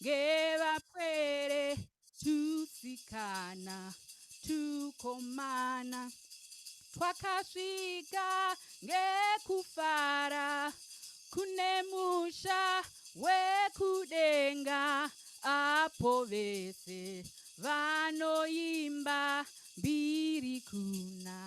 ngevapwere tusikana tukomana twakasvika ngekufara kune musha wekudenga apo vese vanoimba mbiri kuna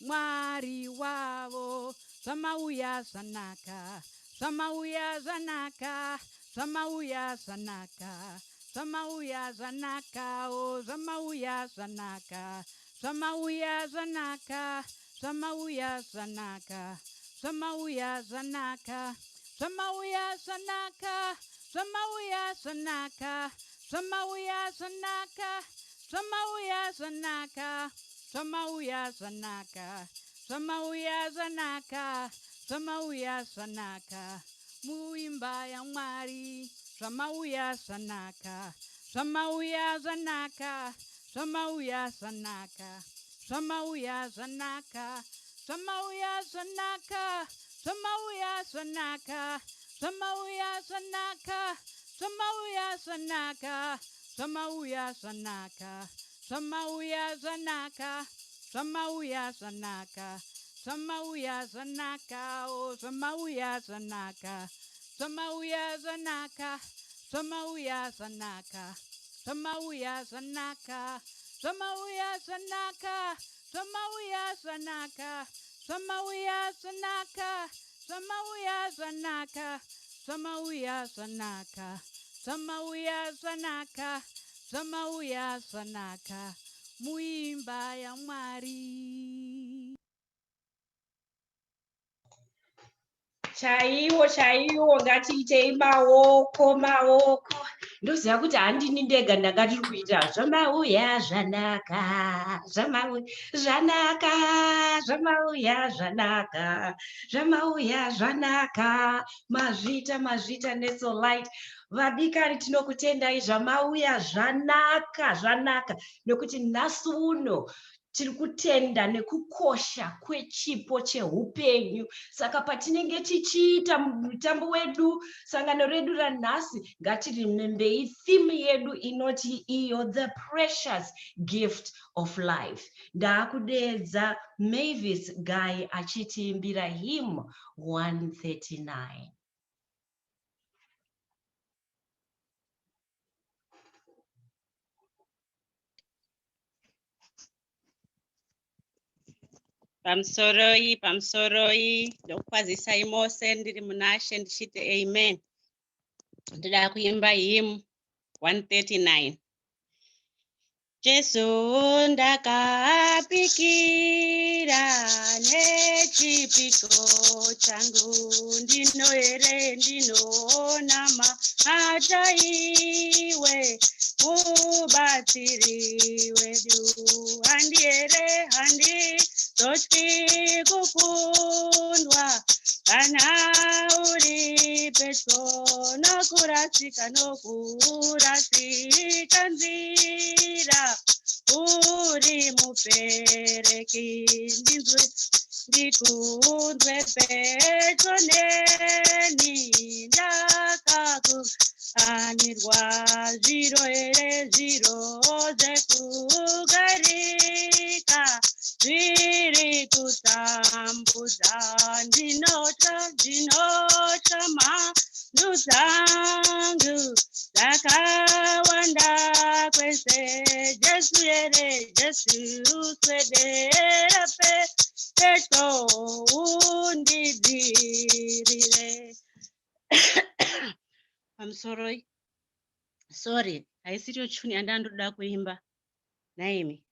Mwari wavo. Zvamauya zvanaka, zvamauya zvanaka, zvamauya zvanaka, zvamauya zvanaka, o zvamauya zvanaka, zvamauya zvanaka, zvamauya zvanaka, zvamauya zvanaka, zvamauya zvanaka, zvamauya zvanaka, zvamauya zvanaka, zvamauya zvanaka, zvamauya zvanaka, zvamauya zvanaka, zvamauya zvanaka, muimba yaMwari, zvamauya zvanaka, zvamauya zvanaka, zvamauya zvanaka, zvamauya zvanaka, zvamauya zvanaka, zvamauya zvanaka, zvamauya zvanaka, zvamauya zvanaka, zvamauya zvanaka, zvamauya zvanaka, zvamauya zvanaka, zvamauya zvanaka, o zvamauya zvanaka, zvamauya zvanaka, zvamauya zvanaka, zvamauya zvanaka, zvamauya zvanaka, zvamauya zvanaka, zvamauya zvanaka, zvamauya zvanaka, zvamauya zvanaka, zvamauya zvanaka, zvamauya zvanaka, muimba yaMwari. Chaiwo chaiwo, ngatiitei maoko maoko. Ndoziva kuti handini ndega ndakati kuita zvamauya zvanaka, zvamauya zvanaka, zvamauya zvanaka, zvamauya zvanaka. Mazvita Nursel Light. Vadikani tinokutendai zvamauya zvanaka zvanaka, nokuti nhasi uno tiri kutenda nekukosha kwechipo chehupenyu. Saka patinenge tichiita mutambo wedu, sangano redu ranhasi, ngatiremembei theme yedu inoti iyo, the precious gift of life. Ndaakudeedza Mavis Guy achitiimbira hymn 139. Pamsoroi ndokwazisai mose ndiri munashe ndichiti amen. Ndoda kuimba hymn 139. Jesu ndakapikira nechipiko changu, ndinoere ndinonama hata iwe mubatsiri wedu. Handiere handizotyi kukundwa kana uri pedyo nokurasika nzira, uri mupereki ndikunzwe pedyo neni, ndakakuhanirwa zviro here, zviro zvekugarika zviri kutambudza. Ndinotya mhandu dzangu dzakawanda kwese. Jesu here, Jesu swedera pedyo undidzirire. Sorry, haisiriyo tune yandandoda kuimba. Naimi,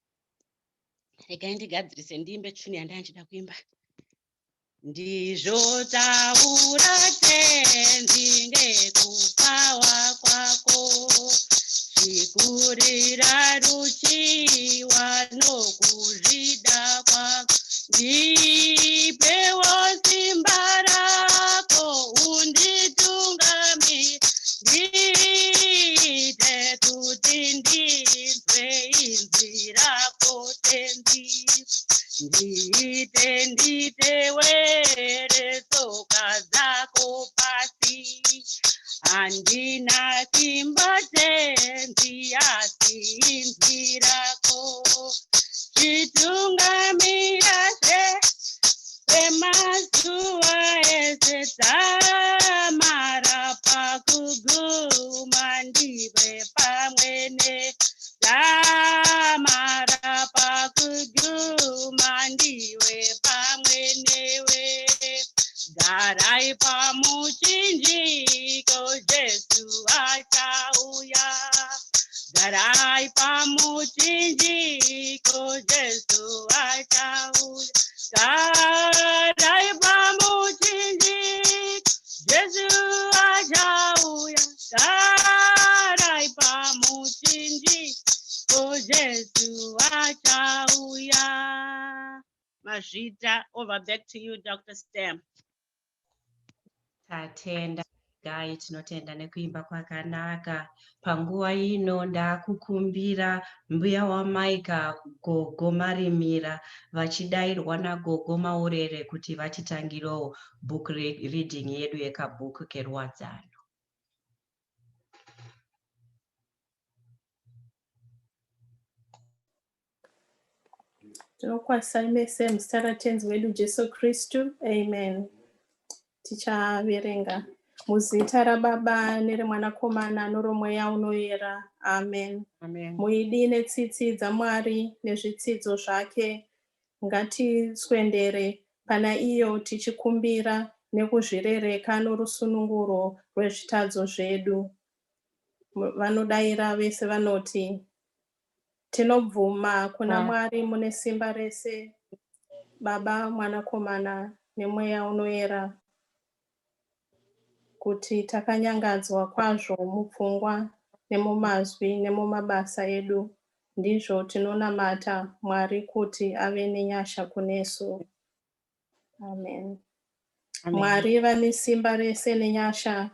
regai ndigadzirise ndiimbe tune yandandoda kuimba. Ndizvotaura tenzi ngekupawa kwako, zvikurira ruchiwa nokuzvida kwako. Ndipewo simba rako, unditungamire, ndiite kuti ndinzwe inzwi rako tenzi. Ndiite were tsoka dzako pasi, handina simba patenzi asinzirako chitungamirashe emazuva ese tamara pakuguma ndiwe pamwene tamara pakuguma ndiwe pamwenewe garai pamuchinjiko Jesu achauya garai pamuchinjiko Jesu achauya garai pamuchinjiko Jesu achauya garai pamuchinjiko Jesu achauya. Majita, over back to you, Dr. Stem. Tatenda gai tinotenda nekuimba kwakanaka. Panguva ino ndakukumbira mbuya wamaika Gogo Marimira vachidairwa naGogo Maurere kuti vatitangirewo book reading yedu yekabhuku keRuwadzano. Tinokwasa mese muzita ratenzi wedu Jesu Kristu. Amen. Tichaverenga muzita raBaba nereMwanakomana neromweya unoyera. Amen. Amen. Muidi netsitsi dzaMwari nezvitsidzo zvake ngatiswendere pana iyo tichikumbira nekuzvirereka norusununguro rwezvitadzo zvedu. Vanodaira vese vanoti tinobvuma kuna Mwari mune simba rese, Baba, Mwanakomana nemweya unoyera, kuti takanyangadzwa kwazvo mupfungwa nemumazwi nemumabasa edu, ndizvo tinonamata Mwari kuti ave nenyasha kunesu. Amen. Mwari vane simba rese nenyasha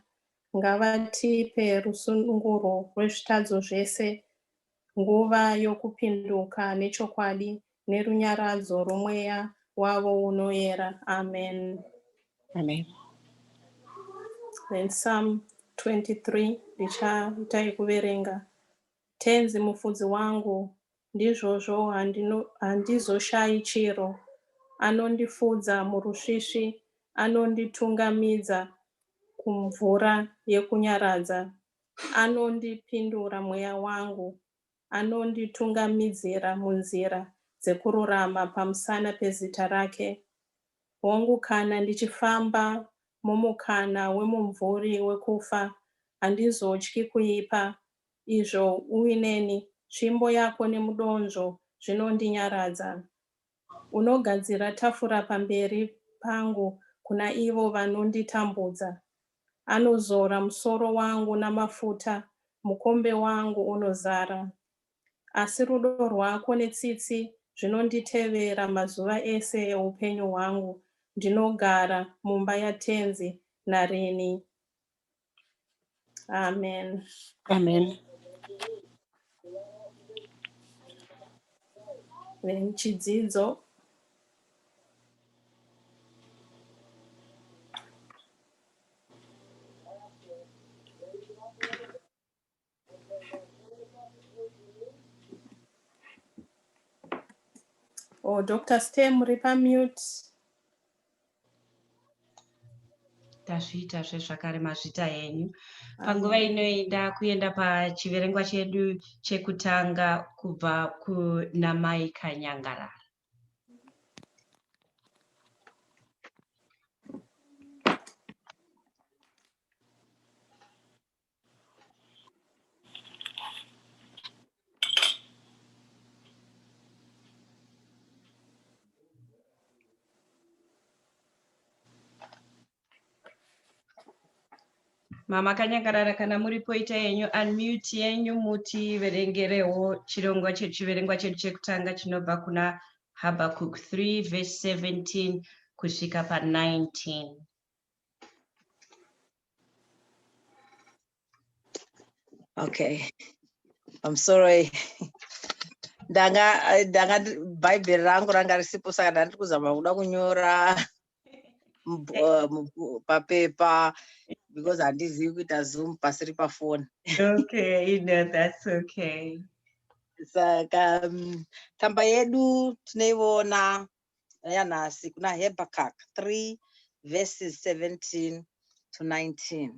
ngavatipe rusununguro rwezvitadzo zvese, nguva yokupinduka nechokwadi nerunyaradzo romweya wavo unoyera. Amen. Amen. Then Psalm 23 ndichaita yekuverenga. Tenzi mufudzi wangu, ndizvozvo handizoshayi chiro. Anondifudza murusvishi, anonditungamidza kumvura yekunyaradza. Anondipindura mweya wangu, anonditungamidzira munzira dzekururama pamusana pezita rake. Hongu kana ndichifamba mumukana wemumvuri wekufa, handizotyi kuipa. Izvo uineni, tsvimbo yako nemudonzvo zvinondinyaradza. Unogadzira tafura pamberi pangu kuna ivo vanonditambudza. Anozora musoro wangu namafuta, mukombe wangu unozara. Asi rudo rwako netsitsi zvinonditevera mazuva ese eupenyu hwangu. Ndinogara mumba yatenzi narini. Amen. Amen. Chidzidzo. Oh, Dr. Stem, ripa mute. Tazviita zvezvakare mazvita henyu. Panguva inoenda kuenda pachiverengwa chedu chekutanga kubva kuna Maika Nyangarara. Mama Kanyangarara, kana muripo ita yenyu unmute yenyu mutiverengerewo chiverengwa chedu chekutanga chinobva kuna Habakkuk 3 verse 17 kusvika pa19. Okay, I'm sorry. Ndanga Bible rangu ranga risipo saka ndari kuzama kuda kunyora papepa because handizivi kuita Zoom pasiri pafoni. Okay, no, that's okay. Saka tsamba yedu tinoiona yanhasi kuna Habakkuk 3 verses 17 to 19.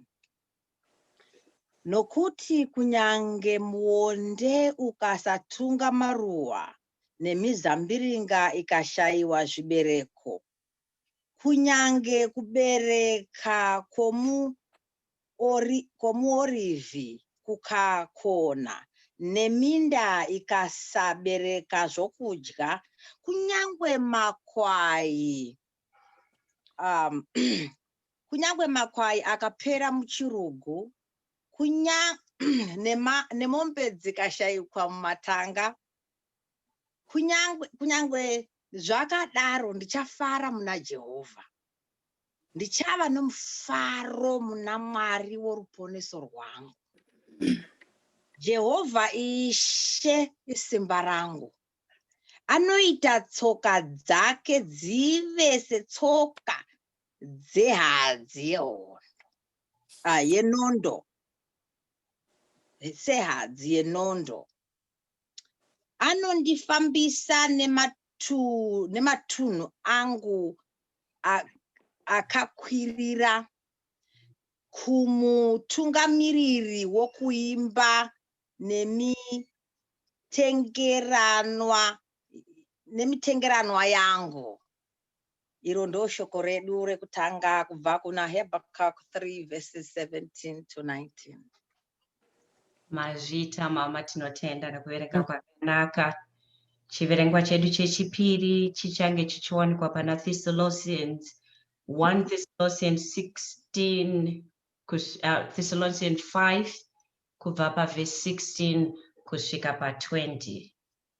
Nokuti kunyange muonde ukasatunga maruwa nemizambiringa ikashayiwa zvibereko, kunyange kubereka kwomuorivhi kukakona neminda ikasabereka zvokudya, kunyange makwai akapera muchirugu, nemombe dzikashayikwa mumatanga, kunyange zvakadaro ndichafara muna Jehovha. Ndichava nomufaro muna Mwari woruponeso rwangu. Jehovha Ishe isimba rangu. Anoita tsoka dzake dzive setsoka dzehadzi yenondo. Sehadzi yenondo. Anondifambisa nematunhu angu akakwirira, kumutungamiriri wokuimba nemitengeranwa yangu. Iro ndo shoko redu rekutanga kubva kuna Habakkuk 3 verses 17 to 19. Mazvita mama, tinotenda nekuverenga kwakanaka. Chiverengwa chedu chechipiri chichange chichiwanikwa pana Thessalonians 1 Thessalonians 16 Thessalonians 5 kubva paverse 16 kusvika pa20.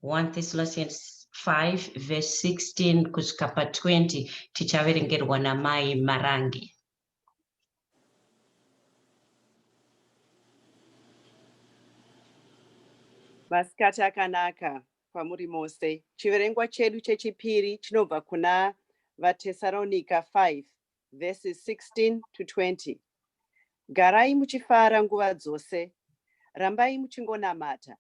1 Thessalonians 5 verse 16 kusvika pa20 tichaverengerwa namai Marangi. Masikati akanaka kwamuri mose. Chiverengwa chedu chechipiri chinobva kuna vaTesaronika 5 verses 16 to 20. Garai muchifara nguva dzose, rambai muchingonamata,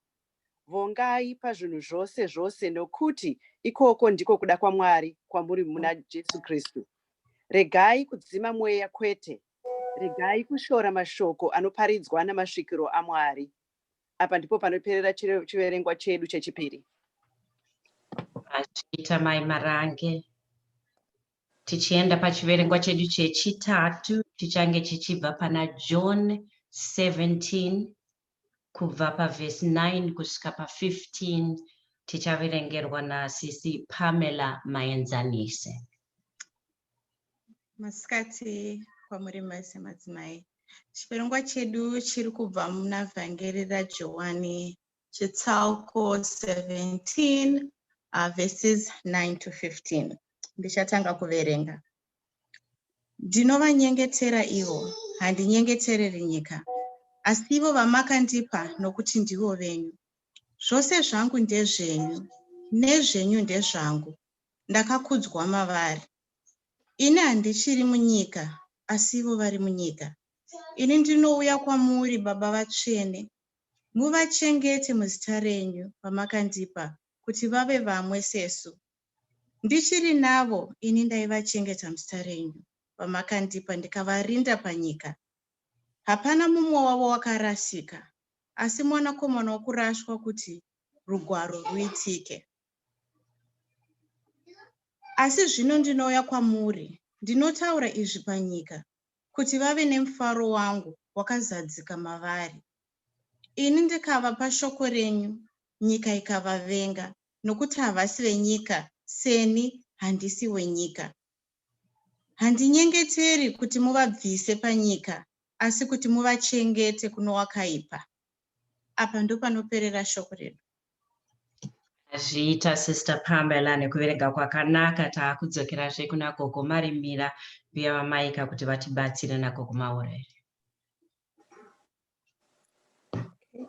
vongai pazvinhu zvose zvose, nokuti ikoko ndiko kuda kwaMwari kwamuri muna Jesu Kristu. Regai kudzima mweya, kwete. Regai kushora mashoko anoparidzwa namasvikiro aMwari. Apa ndipo panoperera chiverengwa chedu chechipiri. Mazvita mai Marangi. Tichienda pachiverengwa chedu chechitatu chichange chichibva pana John 17 kubva paverse 9 kusvika pa15 tichaverengerwa nasisi Pamela Maenzanise. Masikati kwamuri mase madzimai. Chiverengwa chedu chiri kubva muna vhangeri raJohani chitsauko 17 verses 9 to 15. Ndichatanga kuverenga. Ndinovanyengetera ivo, handinyengetereri nyika, asi ivo vamakandipa nokuti ndivo venyu. Zvose zvangu ndezvenyu, nezvenyu ndezvangu. Ndakakudzwa mavari. Ini handichiri munyika, asi ivo vari munyika. Ini ndinouya kwamuri, Baba vatsvene. Muvachengete muzita renyu vamakandipa, kuti vave vamwe sesu. Ndichiri navo, ini ndaivachengeta muzita renyu vamakandipa, ndikavarinda panyika. Hapana mumwe wavo wakarasika, asi mwanakomana wokurashwa, kuti rugwaro ruitike. Asi zvino ndinouya kwamuri, ndinotaura izvi panyika, kuti vave nemufaro wangu wakazadzika mavari. Ini ndikavapa shoko renyu, nyika ikavavenga, nokuti havasi venyika, seni handisi wenyika. Handinyengeteri kuti muvabvise panyika, asi kuti muvachengete kuno wakaipa. Apa ndo panoperera shoko redu. Zviita Sister Pamela nekuverenga kwakanaka. Taakudzokerazve kuna gogo Marimira uye vamaika kuti vatibatsire nagogo Maureri.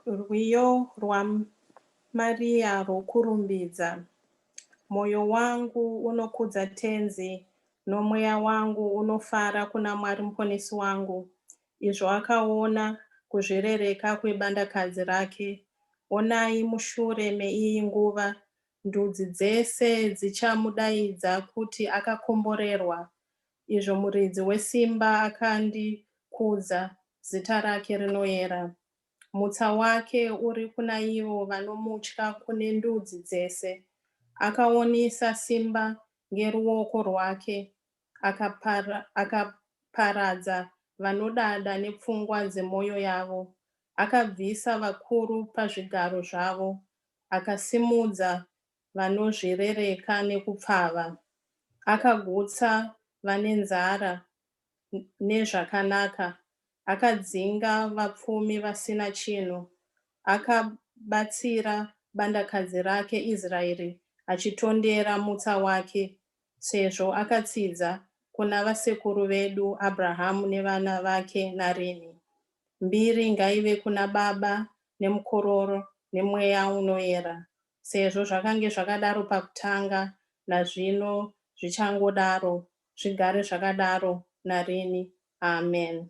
Rwiyo rwaMaria rwokurumbidza. Moyo wangu unokudza tenzi, nomweya wangu unofara kuna Mwari muponesi wangu. izvo akaona kuzvirereka kwebandakadzi rake. Onai, mushure meiyi nguva, ndudzi dzese dzichamudaidza kuti akakomborerwa. Izvo muridzi wesimba akandikudza, zita rake rinoyera. Mutsa wake uri kuna ivo vanomutya kune ndudzi dzese. Akaonesa simba ngeruoko rwake, akaparadza vanodada nepfungwa dzemwoyo yavo. Akabvisa vakuru pazvigaro zvavo, akasimudza vanozvirereka nekupfava. Akagutsa vane nzara nezvakanaka, akadzinga vapfumi vasina chinhu. Akabatsira bandakadzi rake Israeri, achitondera mutsa wake, sezvo akatsidza kuna vasekuru vedu Abrahamu nevana vake narini. Mbiri ngaive kuna baba nemukororo nemweya unoyera, sezvo zvakange zvakadaro pakutanga, nazvino zvichangodaro, zvigare zvakadaro narini. Amen.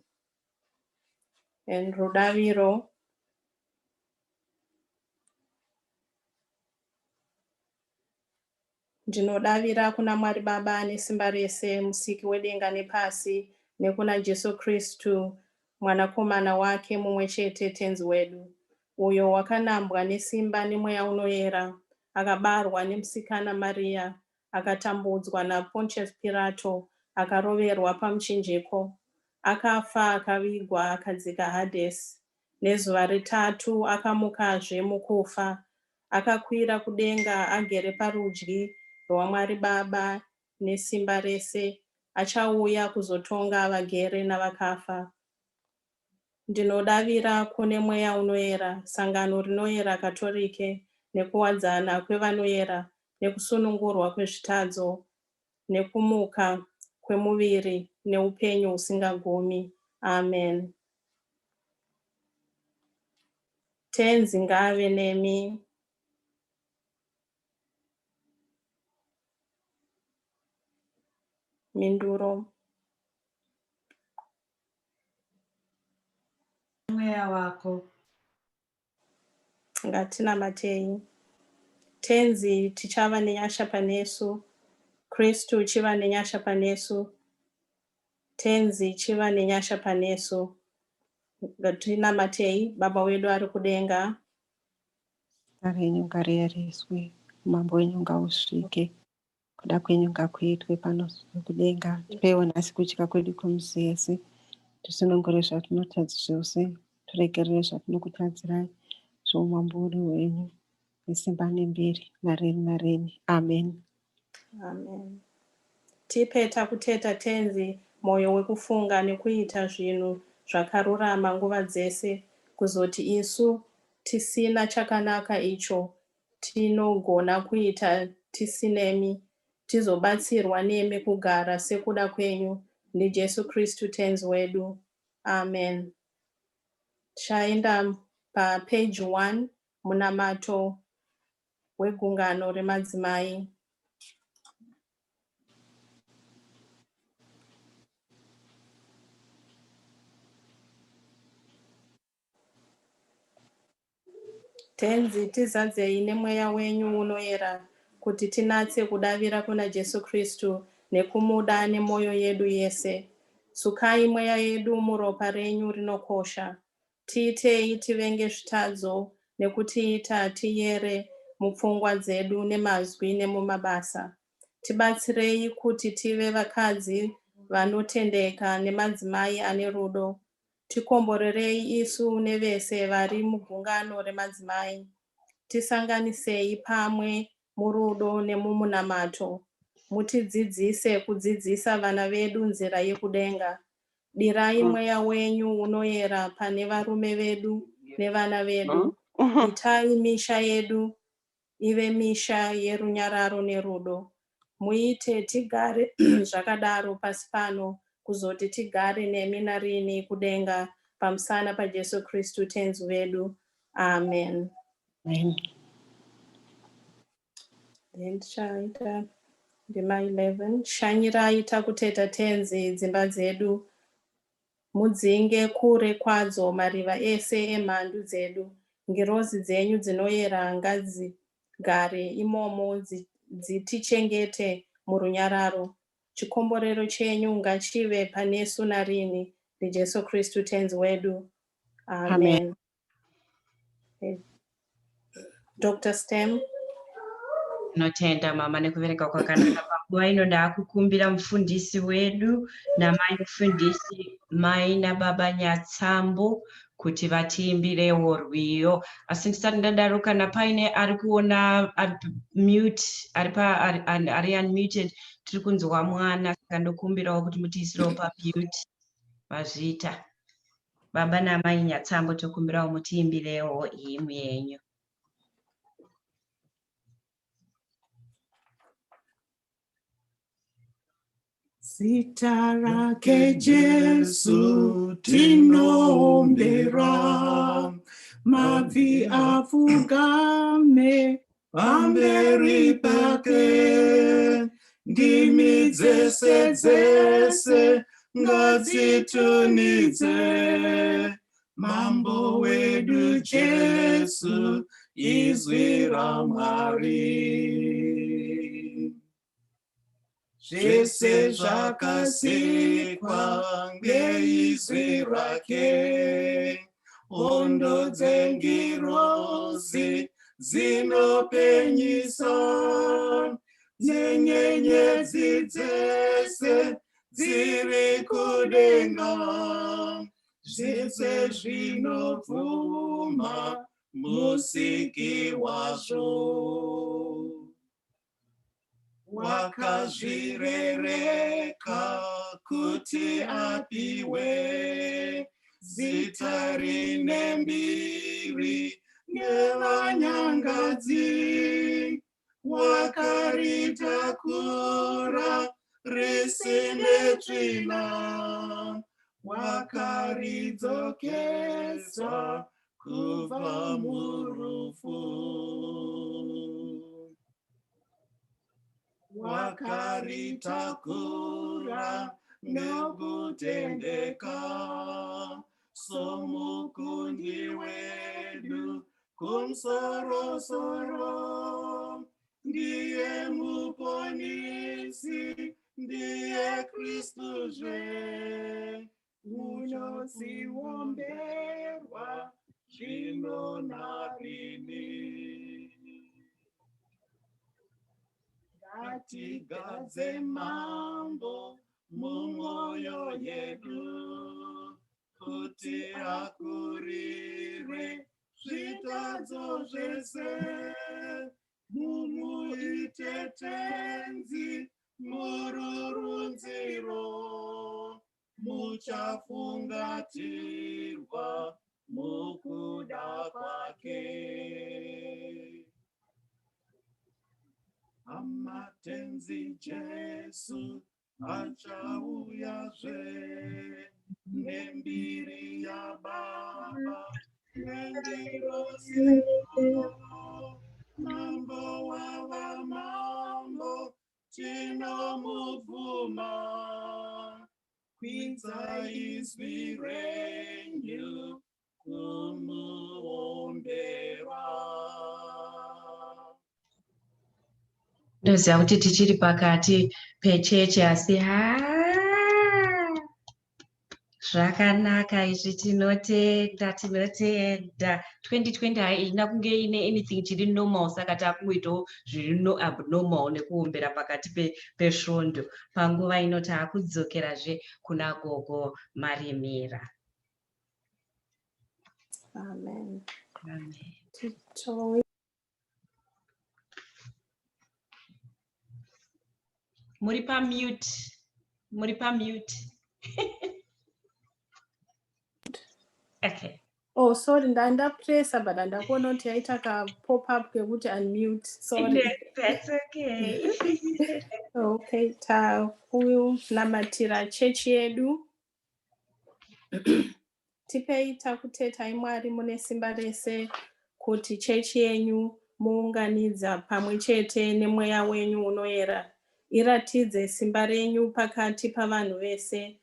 Rudaviro. Ndinodavira kuna Mwari Baba ane simba rese, musiki wedenga nepasi, nekuna Jesu Kristu, mwanakomana wake mumwe chete, tenzi wedu, uyo wakanambwa nesimba nemweya unoyera, akabarwa nemusikana Maria, akatambudzwa naPontius Pilato, akaroverwa pamuchinjiko, akafa, akavigwa, akadzika Hadesi. Nezuva retatu akamukazve mukufa, akakwira kudenga, agere parudyi rwaMwari Baba nesimba rese. Achauya kuzotonga vagere navakafa. Ndinodavira kune mweya unoyera, sangano rinoyera Katolike, nekuwadzana kwevanoyera, nekusunungurwa kwezvitadzo, nekumuka kwemuviri, neupenyu husingagumi. Amen. Tenzi ngave nemi. Minduro. Mweya wako. Ngatinamatei. Tenzi tichava nenyasha panesu, Kristu chiva nenyasha panesu, tenzi chiva nenyasha panesu. Ngatinamatei. Baba wedu ari kudenga, Zita renyu ngariyereswe, umambo wenyu ngausvike, kuda kwenyu ngakuitwe pano kudenga. Tipewo nhasi kudya kwedu kumusi yese, tisunungure zvatinotadza zvose, tiregerere zvatinokutadzirai, zvoumambo uri hwenyu, nesimba nembiri, narini narini. Amen. amen. Tipe takuteta tenzi mwoyo wekufunga nekuita zvinhu zvakarurama nguva dzese, kuzoti isu tisina chakanaka icho tinogona kuita tisinemi, tizobatsirwa nemi kugara sekuda kwenyu, ndiJesu Kristu tenzi wedu. Amen. Tichaenda papage 1, munamato wegungano remadzimai. Tenzi tizadzei nemweya wenyu unoyera, kuti tinatse kudavira kuna Jesu Kristu nekumuda nemwoyo yedu yese. Sukai mweya yedu muropa renyu rinokosha. Tiitei tivenge zvitadzo nekutiita tiyere mupfungwa dzedu nemazwi nemumabasa. Tibatsirei kuti tive vakadzi vanotendeka nemadzimai ane rudo. Tikomborerei isu nevese vari mugungano remadzimai. Tisanganisei pamwe murudo nemumunamato. Mutidzidzise kudzidzisa vana vedu nzira yekudenga. Dirai mweya wenyu unoyera pane varume vedu nevana vedu. Itai misha yedu ive misha yerunyararo nerudo. Muite tigare zvakadaro pasi pano, kuzoti tigare nemi narini kudenga, pamusana paJesu Kristu tenzi wedu. Amen. Amen. Then tichaita ndima 11. Shanyirai takuteta tenzi dzimba dzedu, Mudzinge kure kwadzo mariva ese emhandu dzedu. Ngirozi dzenyu dzinoyera ngadzigare imomo dzitichengete murunyararo. Chikomborero chenyu ngachive panesu narini. NaJesu Kristu tenzi wedu. Amen. Dr. Stem. Tinotenda mama nekuvereka kwakanaka. Panguva ino ndaakukumbira mufundisi wedu namai mufundisi, mai nababa Nyatsambo kuti vatiimbirewo rwiyo. Asi ndisati ndadaro, kana paine ari kuona mute, ari unmuted, tiri kunzwa mwana, saka ndokumbirawo kuti mutiisirewo pamute mazvita. Baba namai Nyatsambo tokumbirawo mutiimbirewo hymn yenyu. Zita rake Jesu tinombera, mabvi afugame pamberi pake, ndimi dzese dzese ngadzitunidze mambo wedu Jesu, izwi raMwari. Zvese zvakasikwa ngeizwi rake, hondo dzengirozi dzinopenyisa, nyenyenyedzi dzese dziri kudenga, zvese zvinobvuma musiki wazvo. Wakazvirereka kuti apiwe zita rine mbiri nevanyangadzi, wakaritakura risine tsvina, wakaridzokesa kubva murufu. Wakaritakura nokutendeka, somukundi wedu kumsorosoro. Ndiye muponisi, ndiye Kristuzve, unosiomberwa zvino narini. Ngatigadze mambo mumwoyo yedu, kuti akurire zvitadzo zvese, mumuite tenzi mururunziro, muchafungatirwa mukuda kwake. Amatenzi Jesu achauyazve nembiri yaBaba nendirozi, mambo wavamambo tinomubvuma, kwidza izwi renyu kumuombera. Ndoziva kuti tichiri pakati pechechi, asi zvakanaka izvi, tinotenda. 2020 haina kunge ine anything chiri normal, saka takungoitawo zviri abnormal nekuombera pakati pesvondo. Panguva ino taakudzokerazve kuna gogo Marimira. Amen. Amen. Muri pamute. Okay. Oh, sorry, ndandapressa but ndakuona kuti yaita ka pop up kekuti unmute. Sorry. That's okay. Okay, namatira chechi yedu. Tipei takutetai Mwari mune simba rese kuti chechi yenyu muunganidza pamwe chete nemweya wenyu unoyera. Iratidze simba renyu pakati pavanhu vese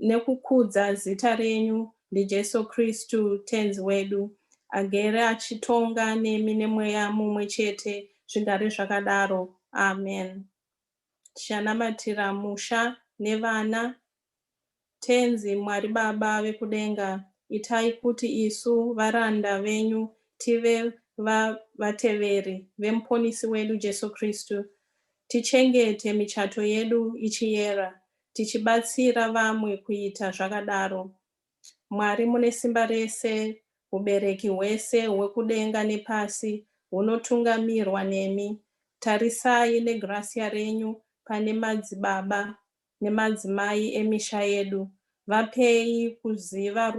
nekukudza zita renyu ndiJesu Kristu tenzi wedu, agere achitonga nemi nemweya mumwe chete, zvigare zvakadaro. Amen. Tichanamatira musha nevana. Tenzi Mwari Baba vekudenga, itai kuti isu varanda venyu tive vateveri vemuponesi wedu Jesu Kristu. Tichengete michato yedu ichiyera, tichibatsira vamwe kuita zvakadaro. Mwari mune simba rese, ubereki hwese hwekudenga nepasi hunotungamirwa nemi. Tarisai negracia renyu pane madzibaba nemadzimai emisha yedu. Vapei kuziva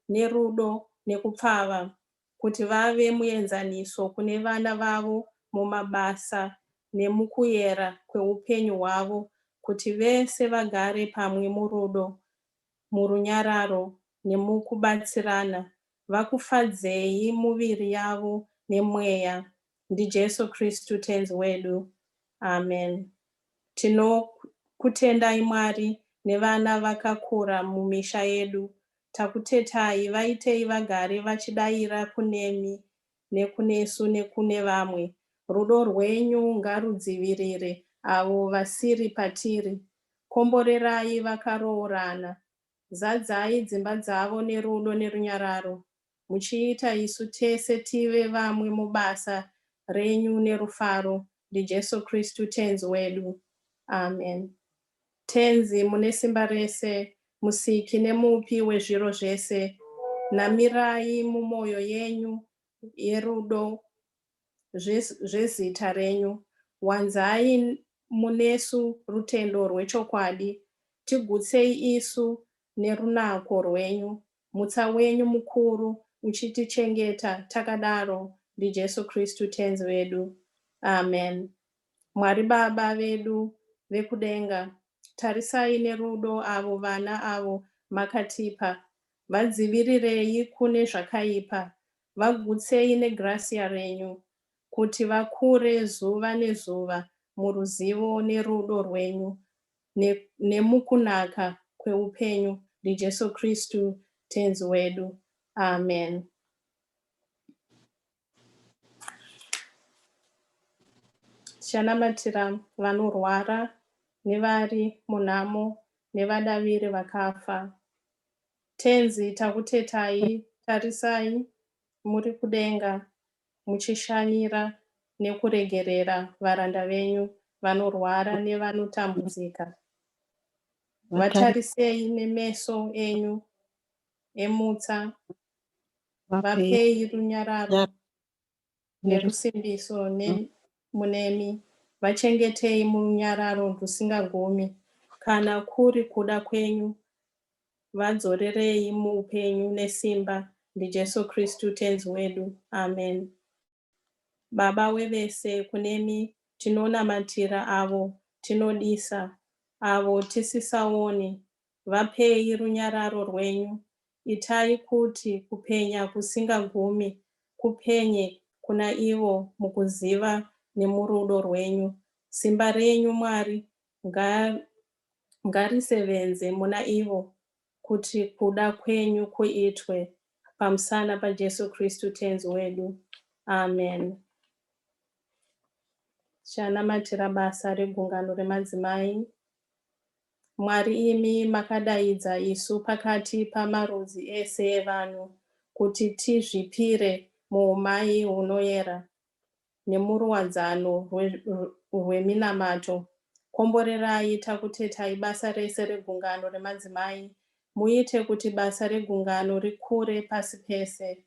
nerudo nekupfava, kuti vave muenzaniso kune vana vavo mumabasa nemukuyera kweupenyu hwavo, kuti vese vagare pamwe murudo, murunyararo nemukubatsirana, vakufadzei muviri yavo nemweya. NdiJesu Kristu tenzi wedu. Amen. Tinokutendai Mwari nevana vakakura mumisha yedu. Takutetai vaitei vagare vachidayira kunemi nekunesu nekune vamwe. Rudo rwenyu ngarudzivirire avo vasiri patiri. Komborerai vakaroorana. Zadzai dzimba dzavo nerudo nerunyararo, muchiita isu tese tive vamwe mubasa renyu nerufaro. NdiJesu Kristu tenzi wedu. Amen. Tenzi mune simba rese, musiki nemupi wezviro zvese, namirai mumwoyo yenyu yerudo zvezita renyu. Wanzai munesu rutendo rwechokwadi, tigutsei isu nerunako rwenyu. Mutsa wenyu mukuru uchitichengeta takadaro. NdiJesu Kristu tenzi wedu. Amen. Mwari Baba vedu vekudenga, tarisai nerudo avo vana avo makatipa. Vadzivirirei kune zvakaipa, vagutsei negracia renyu, kuti vakure zuva nezuva muruzivo nerudo rwenyu, nemukunaka kweupenyu. NdiJesu Kristu tenzi wedu. Amen. Tichanamatira vanorwara nevari munhamo nevadaviri vakafa. Tenzi takutetai, tarisai muri kudenga, muchishanyira nekuregerera varanda venyu vanorwara nevanotambudzika. Vatarisei nemeso enyu emutsa, vapei runyararo nerusimbiso munemi, vachengetei murunyararo rusingagumi. Kana kuri kuda kwenyu, vadzorerei muupenyu nesimba. NdiJesu Kristu tenzi wedu. Amen. Baba wevese, kunemi tinonamatira avo tinodisa, avo tisisaoni. Vapei runyararo rwenyu. Itai kuti kupenya kusingagumi kupenye kuna ivo mukuziva nemurudo rwenyu. Simba renyu Mwari ngarisevenze muna ivo, kuti kuda kwenyu kuitwe. Pamusana paJesu Kristu tenzi wedu. Amen. Tichanamatira basa regungano remadzimai. Mwari imi makadaidza isu pakati pamarudzi ese evanhu, kuti tizvipire muumai hunoyera nemuruwadzano rweminamato. Komborerai takutetai basa rese regungano remadzimai. Muite kuti basa regungano rikure pasi pese.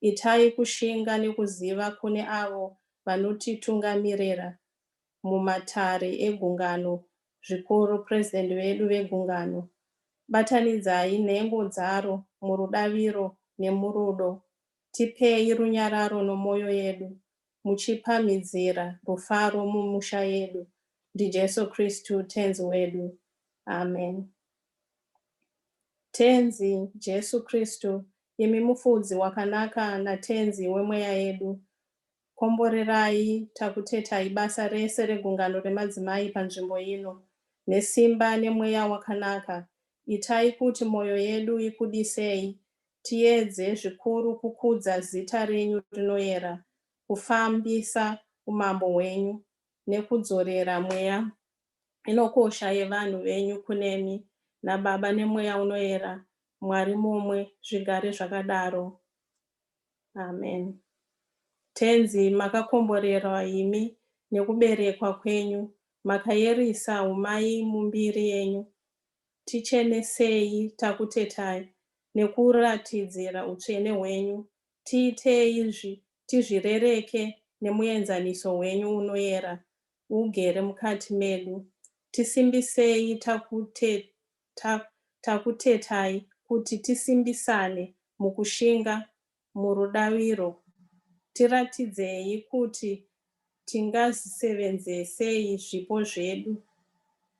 Itai kushinga nekuziva kune avo vanotitungamirira mumatare egungano, zvikuru president vedu vegungano. Batanidzai nhengo dzaro murudaviro nemurudo. Tipei runyararo nomwoyo yedu, muchipamhidzira rufaro mumusha yedu. NdiJesu Kristu tenzi wedu. Amen. Tenzi Jesu Kristu, imi mufudzi wakanaka natenzi wemweya yedu, komborerai takutetai basa rese regungano remadzimai panzvimbo ino, nesimba nemweya wakanaka. Itai kuti mwoyo yedu ikudisei, tiedze zvikuru kukudza zita renyu rinoyera, kufambisa umambo hwenyu, nekudzorera mweya inokosha yevanhu venyu kunemi, naBaba nemweya unoyera, Mwari mumwe, zvigare zvakadaro. Amen. Tenzi makakomborerwa imi nekuberekwa kwenyu, makayerisa umai mumbiri yenyu. Tichenesei takutetai, nekuratidzira utsvene hwenyu. Tiitei izvi, tizvirereke nemuenzaniso hwenyu unoyera, ugere mukati medu. Tisimbisei takutetai kuti tisimbisane mukushinga murudaviro. Tiratidzei kuti tingazisevenzesei zvipo zvedu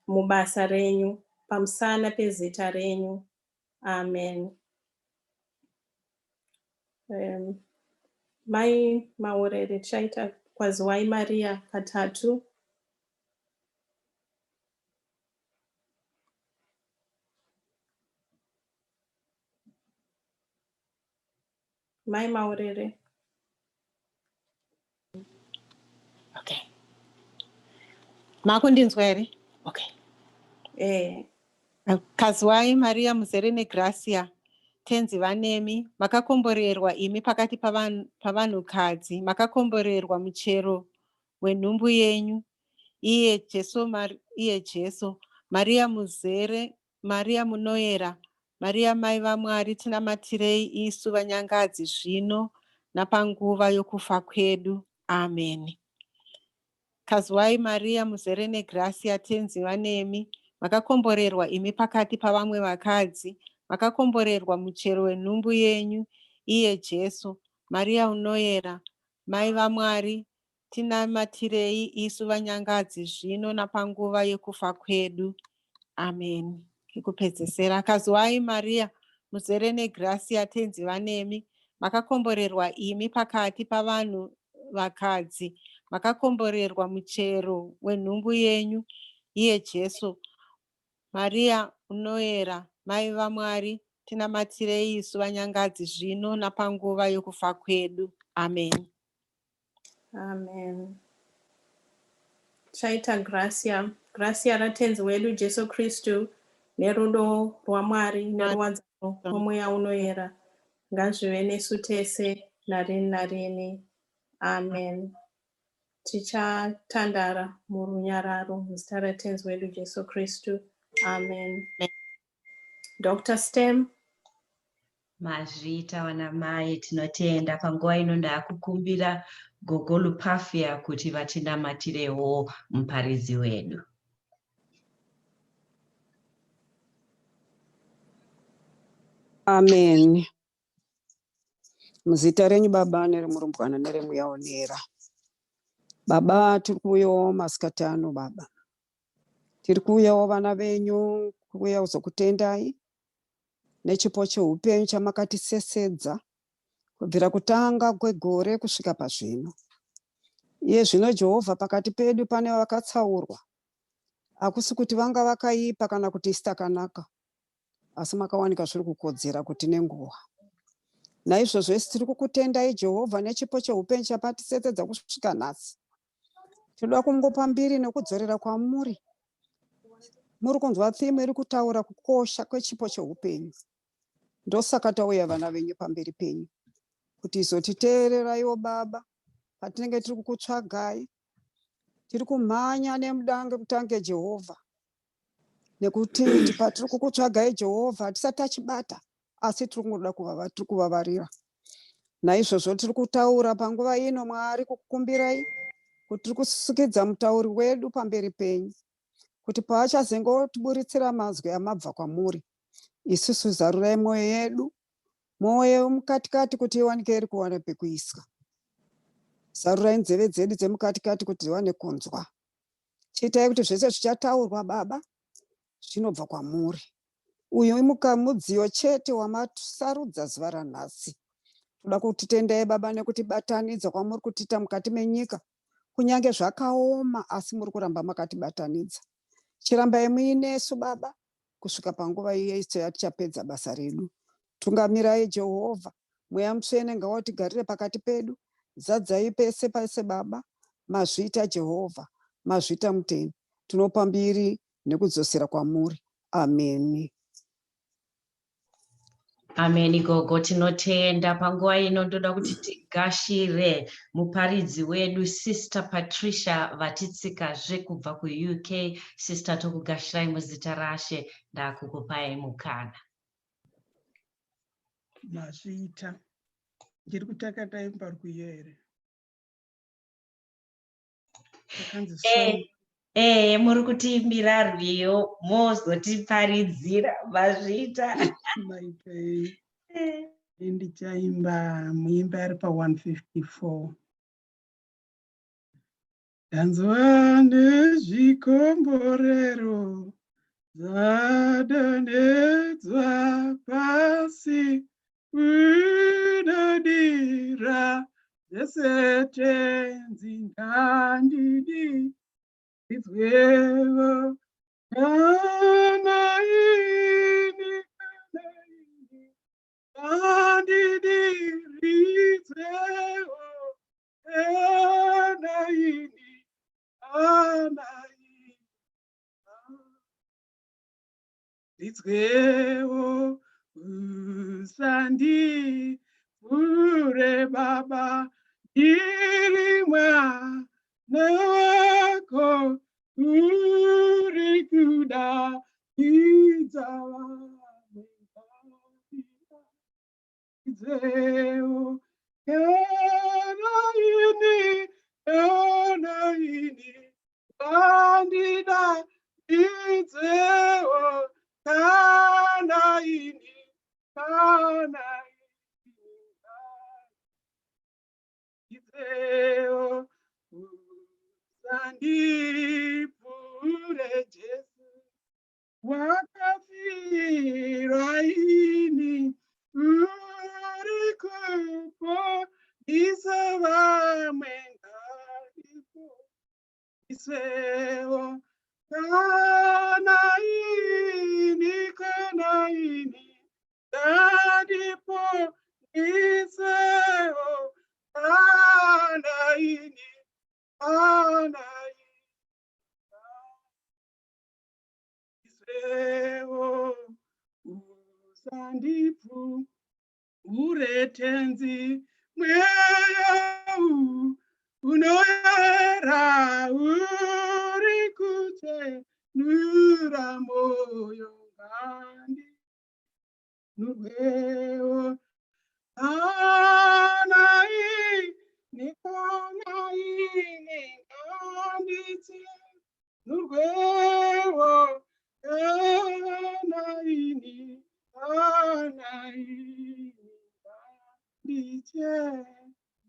mubasa renyu, pamusana pezita renyu. Amen. Mai Maurere, tichaita kwaziwai Maria katatu. Mai Maurere. Okay. Makundinzwa here? Okay. Kaziwai Maria muzere negracia, tenzi vanemi, makakomborerwa imi pakati pavanhukadzi, makakomborerwa muchero wenhumbu yenyu, iye Jesu. Maria muzere, Maria munoyera, Maria mai vaMwari, tinamatirei isu vanyangadzi zvino napanguva yokufa kwedu. Amen. Kaziwai Maria muzere negracia, tenzi vanemi, makakomborerwa imi pakati pavamwe vakadzi, makakomborerwa muchero wenhumbu yenyu, iye Jesu. Maria unoyera, mai vaMwari, tinamatirei isu vanyangadzi zvino napanguva yokufa kwedu. Amen. Ikupedzesera. Kaziwai Maria muzere negracia, tenzi vanemi, makakomborerwa imi pakati pavanhu vakadzi, makakomborerwa muchero wenhumbu yenyu, iye Jesu. Maria unoyera, mai vaMwari, tinamatirei isu vanyangadzi zvino napanguva yokufa kwedu. Amen. Amen. Chaita gracia ratenzi wedu Jesu Kristu, nerudo rwaMwari neruwadzano rwomweya unoyera, ngazvive nesu tese narini narini. Amen. Tichatandara murunyararo muzita ratenzi wedu Jesu Kristu. Amen. Dr. Stem. Mazvita vanamai, tinotenda panguva ino ndakukumbira gogo Lupafia kuti vatinamatirewo muparidzi wedu. Amen. Muzita renyu Baba neremurumbwana neremuyaonera. Baba, tiri kuuyawo masikati ano Baba. Tiri kuuyawo vana venyu kuuya kuzokutendai nechipo cheupenyu chamakatisesedza kubvira kutanga kwegore kusvika pazvino. Iye zvino Jehovha, pakati pedu pane vakatsaurwa, hakusi kuti vanga vakaipa kana kuti isitakanaka, asi makawanika zviri kukodzera kuti nenguva. Naizvozvo tiri kukutendai Jehovha nechipo cheupenyu chapatisesedza kusvika nhasi. Tinoda kungopa mbiri nekudzorera kwamuri. Muri kunzwa thimu iri kutaura kukosha kwechipo cheupenyu. Ndosaka tauya vana venyu pamberi penyu kuti izotiteereraiwo Baba patinenge tiri kukutsvagai. Tiri kumhanya nemudange kutange Jehovha, nekuti patiri kukutsvagai Jehovha hatisati tachibata, asi tiri kuvavarira. Naizvozvo tiri kutaura panguva ino Mwari kukumbirai kuti tiri kusukidza mutauri wedu pamberi penyu, kuti paachazengotiburitsira mazwi amabva kwamuri, isusu zarurai mwoyo yedu, mwoyo mukatikati kuti iwanike iri kuwana pekuiswa. Zarurai nzeve dzedu dzemukatikati kuti dziwane kunzwa. Chiitai kuti zvese zvichataurwa Baba zvinobva kwamuri. Uyu mudziyo chete wamasarudza zuva ranhasi. Toda kutitendai Baba nekutibatanidza kwamuri kutiita mukati menyika. Kunyange zvakaoma asi muri kuramba makatibatanidza. Chirambai muinesu Baba, kusvika panguva iyeso yatichapedza basa redu. Tungamirai Jehovha, mweya mutsvene ngawatigarire pakati pedu, zadzai pese pese Baba, mazviita Jehovha, mazviita muteni. Tinopa mbiri nekudzosera kwamuri. Ameni. Ameni gogo, tinotenda. Panguva ino ndoda kuti tigashire muparidzi wedu Sister Patricia vatitsikazve kubva ku-UK. Sister, tokugashirai muzita raShe, ndakukupai mukana. Mazviita. Ndiri kutaka taimba rwiyo here. Takanzi song. Muri kutiimbira rwiyo mozotiparidzira. Mazviita. Maitei. Ndichaimba muimba ari pa154. Ndanzwa nezvikomborero zvadonhedzwa pasi, unodira zvese tenzi ngandidi idzwevo kana ini andidiridzwewo kana ini ndidzwewo usandivhure Baba, ndiri mwana wako, uri kuda idza vamwe idzwewo kana ini vandida idzwewo kana ini idzwewo usandivhure Jesu, wakafira ini uri kupo isa vamwe ngadipo idzwewo kana ini ngadipo idzwewo kana ini idzwewo usandivhure tenzi, mweya unoyera uri kutsenura moyo ngandi nurwewo kana ini nganditse nurwewo kana ini nganditse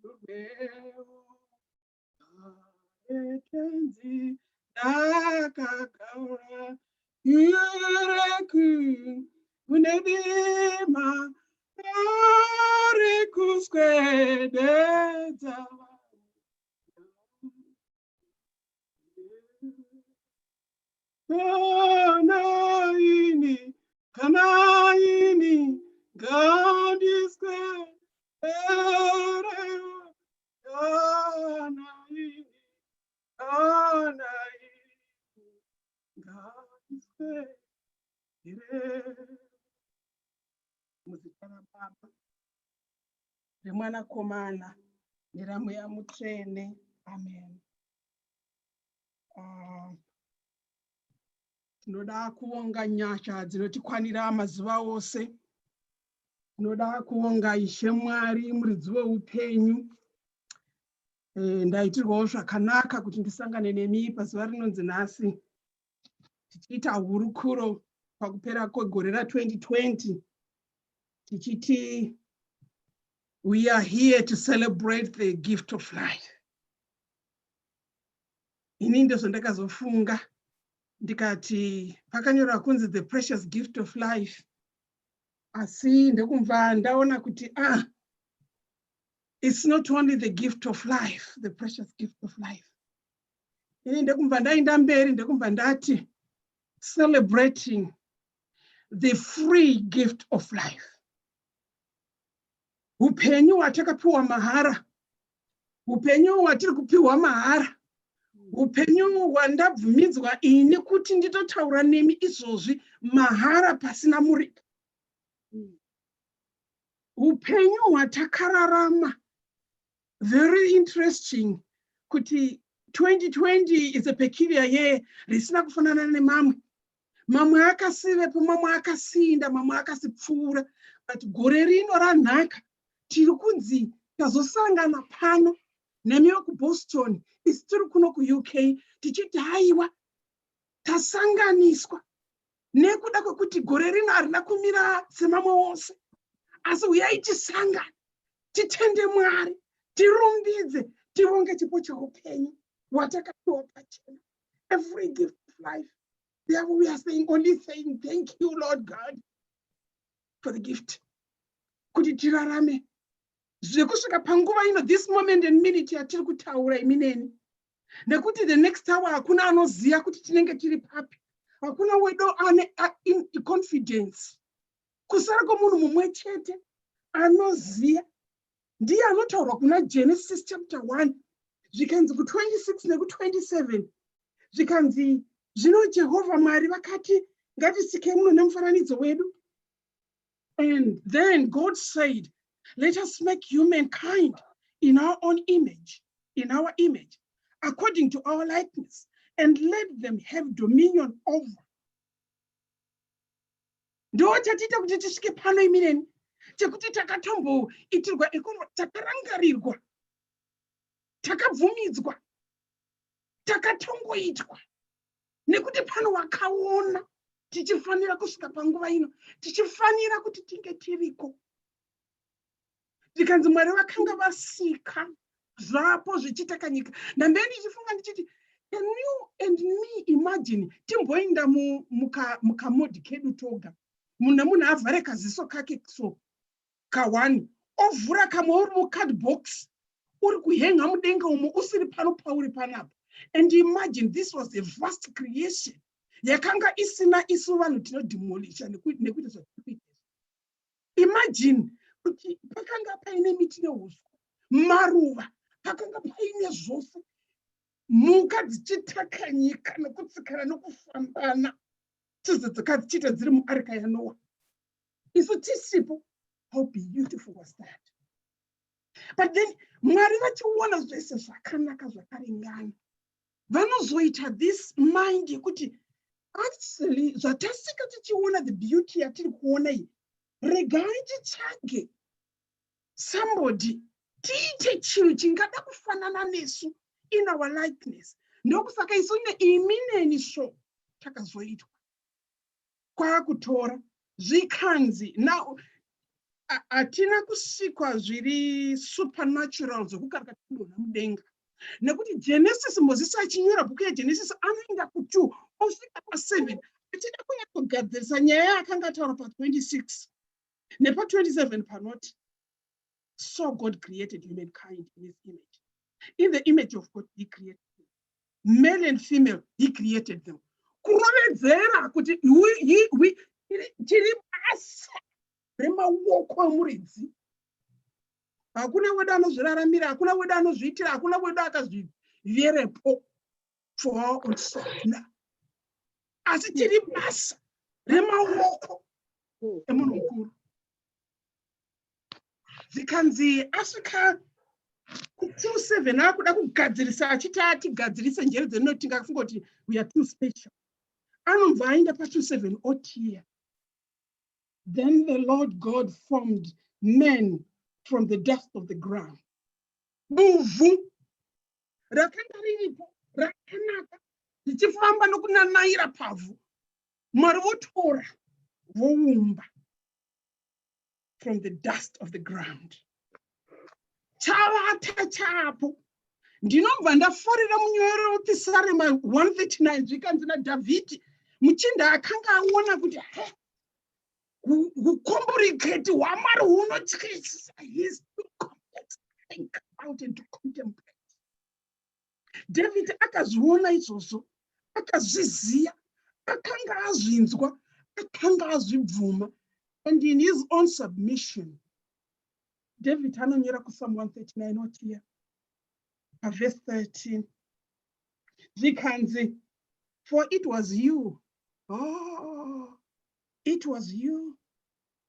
nurwewo etenzi ndakagaura ireku unedima ari kuswededza kana ini ngandiswedere kana ini ngandiswedere. Muzita raBaba remwanakomana neramweya mutsvene. Amen. Tinoda kuonga nyasha dzinotikwanira mazuva ose. Tinoda kuonga Ishe Mwari, muridzi weupenyu. Ndaitirwawo zvakanaka kuti ndisangane nemi pazuva rinonzi nhasi, tichiita hurukuro pakupera kwegore ra2020, tichiti we are here to celebrate the gift of life. Ini ndizvo ndakazofunga ndikati pakanyorwa kunzi the precious gift of life, asi ndekumva ndaona kuti it's not only the gift of life, the precious gift of life. Ini ndekumva ndaenda mberi ndekumva ndati celebrating the free gift of life. Upenyu watakapiwa mahara. Upenyu watiri kupiwa mahara. Upenyu wandabvumidzwa ini kuti nditotaura nemi izvozvi mahara pasina muripo. Upenyu hwatakararama. Very interesting kuti 2020 is a peculiar year. Risina kufanana nemamwe. Mamwe akasivepo, mamwe akasinda, mamwe akasipfuura. But gore rino ranhaka tiri kunzi tazosangana pano nemiwo kuBoston, isi tiri kuno kuUK, tichiti haiwa tasanganiswa nekuda kwekuti gore rino harina kumira semamwe wose, asi uyai tisangane, titende Mwari, tirumbidze, tivonge chipo cheupenyu watakapiwa pachena, a free gift of life. Therefore we are only saying thank you, Lord God, for the gift. Kuti tirarame zvekusvika panguva ino, this moment and minute yatiri kutaura imineni, nekuti the next hour hakuna anoziya kuti tinenge tiri papi, hakuna wedo ane in confidence, kusara kwomunhu mumwe chete anoziya, ndiye anotaurwa kuna Genesis chapter 1 zvikanzi ku26 neku27 zvikanzi zvino Jehovha Mwari vakati ngatisike muno nemufananidzo wedu. And then God said, let us make humankind in our own image, according to our likeness, and let them have dominion over. Ndo chatita kuti tisvike pano imineni, chekuti takatomboitirwa takarangarirwa, takabvumidzwa, takatongoitwa, nekuti pano wakaona tichifanira kusvika panguva ino, tichifanira kuti tinge tiriko. Tikanzi Mwari vakanga vasika zvapo zvichitaka nyika. Ndambeni ndichifunga ndichiti, can you and me imagine timboenda mukamodhi kedu toga, munhu avhare kaziso kake so kawani, ovhura kamwe uri mukadbox, uri kuhenga mudenga umo usiri pano pauri panapa. And imagine this was a vast creation. Yakanga isina isu vanhu tinodemolisha nekuti zvakapita. Imagine kuti pakanga paine miti neuswa, maruva, pakanga paine zvose, mhuka dzichitaka nyika nekutsikana nekufambana, tidzo dzakadzichita dziri muarika yaNoah. Isu tisipo, how beautiful was that? But then Mwari vachiona zvese zvakanaka zvakaringana, vanozoita this mind yekuti actually zvatasika tichiona the beauty yatiri kuona iyi, regai titsvage somebody tiite chinhu chingada kufanana nesu in our likeness. Ndokusaka isu imineni so takazoitwa kwakutora zvikanzi. Now hatina kusikwa zviri supernatural zvokukarika tindona mudenga, nekuti Genesis, Mozisi achinyora bhuku yaGenesis anoenda ku2 osvika pa7 achida kunyatogadzirisa nyaya yakanga taura pa26 nepa27 panoti, so God created humankind in his image. In the image of God he created them. Male and female he created them. Kurovedzera kuti tiri basa remaoko amuridzi. Hakuna wedu anozviraramira, hakuna wedu anozviitira, hakuna wedu akazvivyerepo for our own sake. Asi tiri basa remaoko emunhu mukuru. Zikanzi asvika ku27 akuda kugadzirisa, achiti atigadzirise njere dzenoti ngafunga kuti we are too special. Anobva aenda pa27 otiya. Then the Lord God formed men from the dust of the ground. Buvhu rakanga riripo rakanaka richifamba nokunanaira pavhu, Mwari votora voumba from the dust of the ground. Chavata chapo. Ndinobva ndafarira munyoro wePisarema 139 zvikanzi naDhavhidhi muchinda akanga aona kuti hukomburiketi hwaMwari hunotyisa. He is too complex to think about and to contemplate. David akazviona izvozvo, akazviziya, akanga azvinzwa, akanga azvibvuma. And in his own submission, David anonyera kuPsalm 139 not here. Verse 13. Zvikanzi, for it was you. Oh, it was you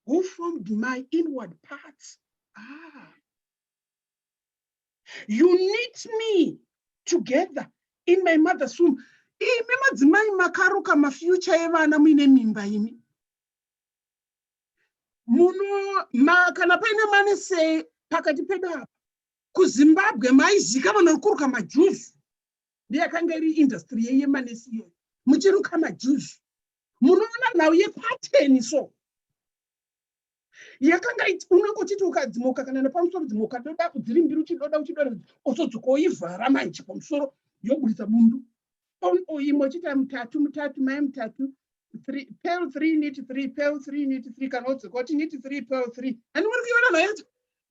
who formed my inward parts. Ah. You knit me together in my mother's womb. Imi madzimai makaruka mafuture evana muine mimba imi. Muno kana paine manese pakati pedu apa. KuZimbabwe maizika vanokuruka majuzi. Ndeyakanga iri industry yemanesi iyo. Muchiruka majuzi. Munoona nhau yepattern so. Yakanga unongochiti ukadzimuka kana nepamusoro dzimuka doda kudziri mbiri uchidoda osodzoka oivhara manje pamusoro yobudisa bundu. Imwe chita mutatu mai mutatu 3 pel 3 knit 3 pel 3 knit 3 kana odzoka kuti knit 3 pel 3. Ani muri kuiona nhau yacho?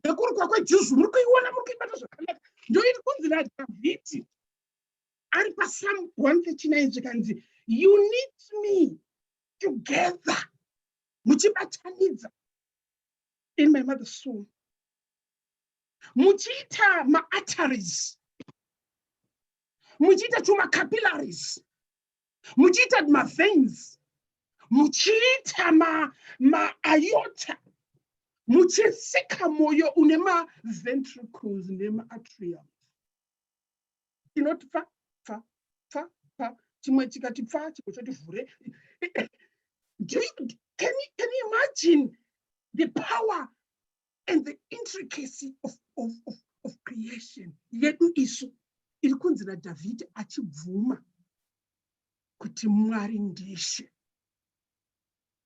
Ndekuruka kwejuzi muri kuiona muri kuibata zvakanaka. Ndoiti kunzi naDhavhidhi ari paPsalm 139 zvikanzi you knit me together muchibatanidza in my mother's womb. Muchita ma-arteries. Muchita tuma capillaries. Muchita ma-veins. Muchita ma-aorta. Muchisika moyo une ma-ventricles nema-atrium. Inoti fa. Chimwe chikati fa, chimwe choti vhure. Can you imagine the power and the intricacy of creation? Yedu isu iri kunzi naDhavhidhi achibvuma kuti Mwari ndishe.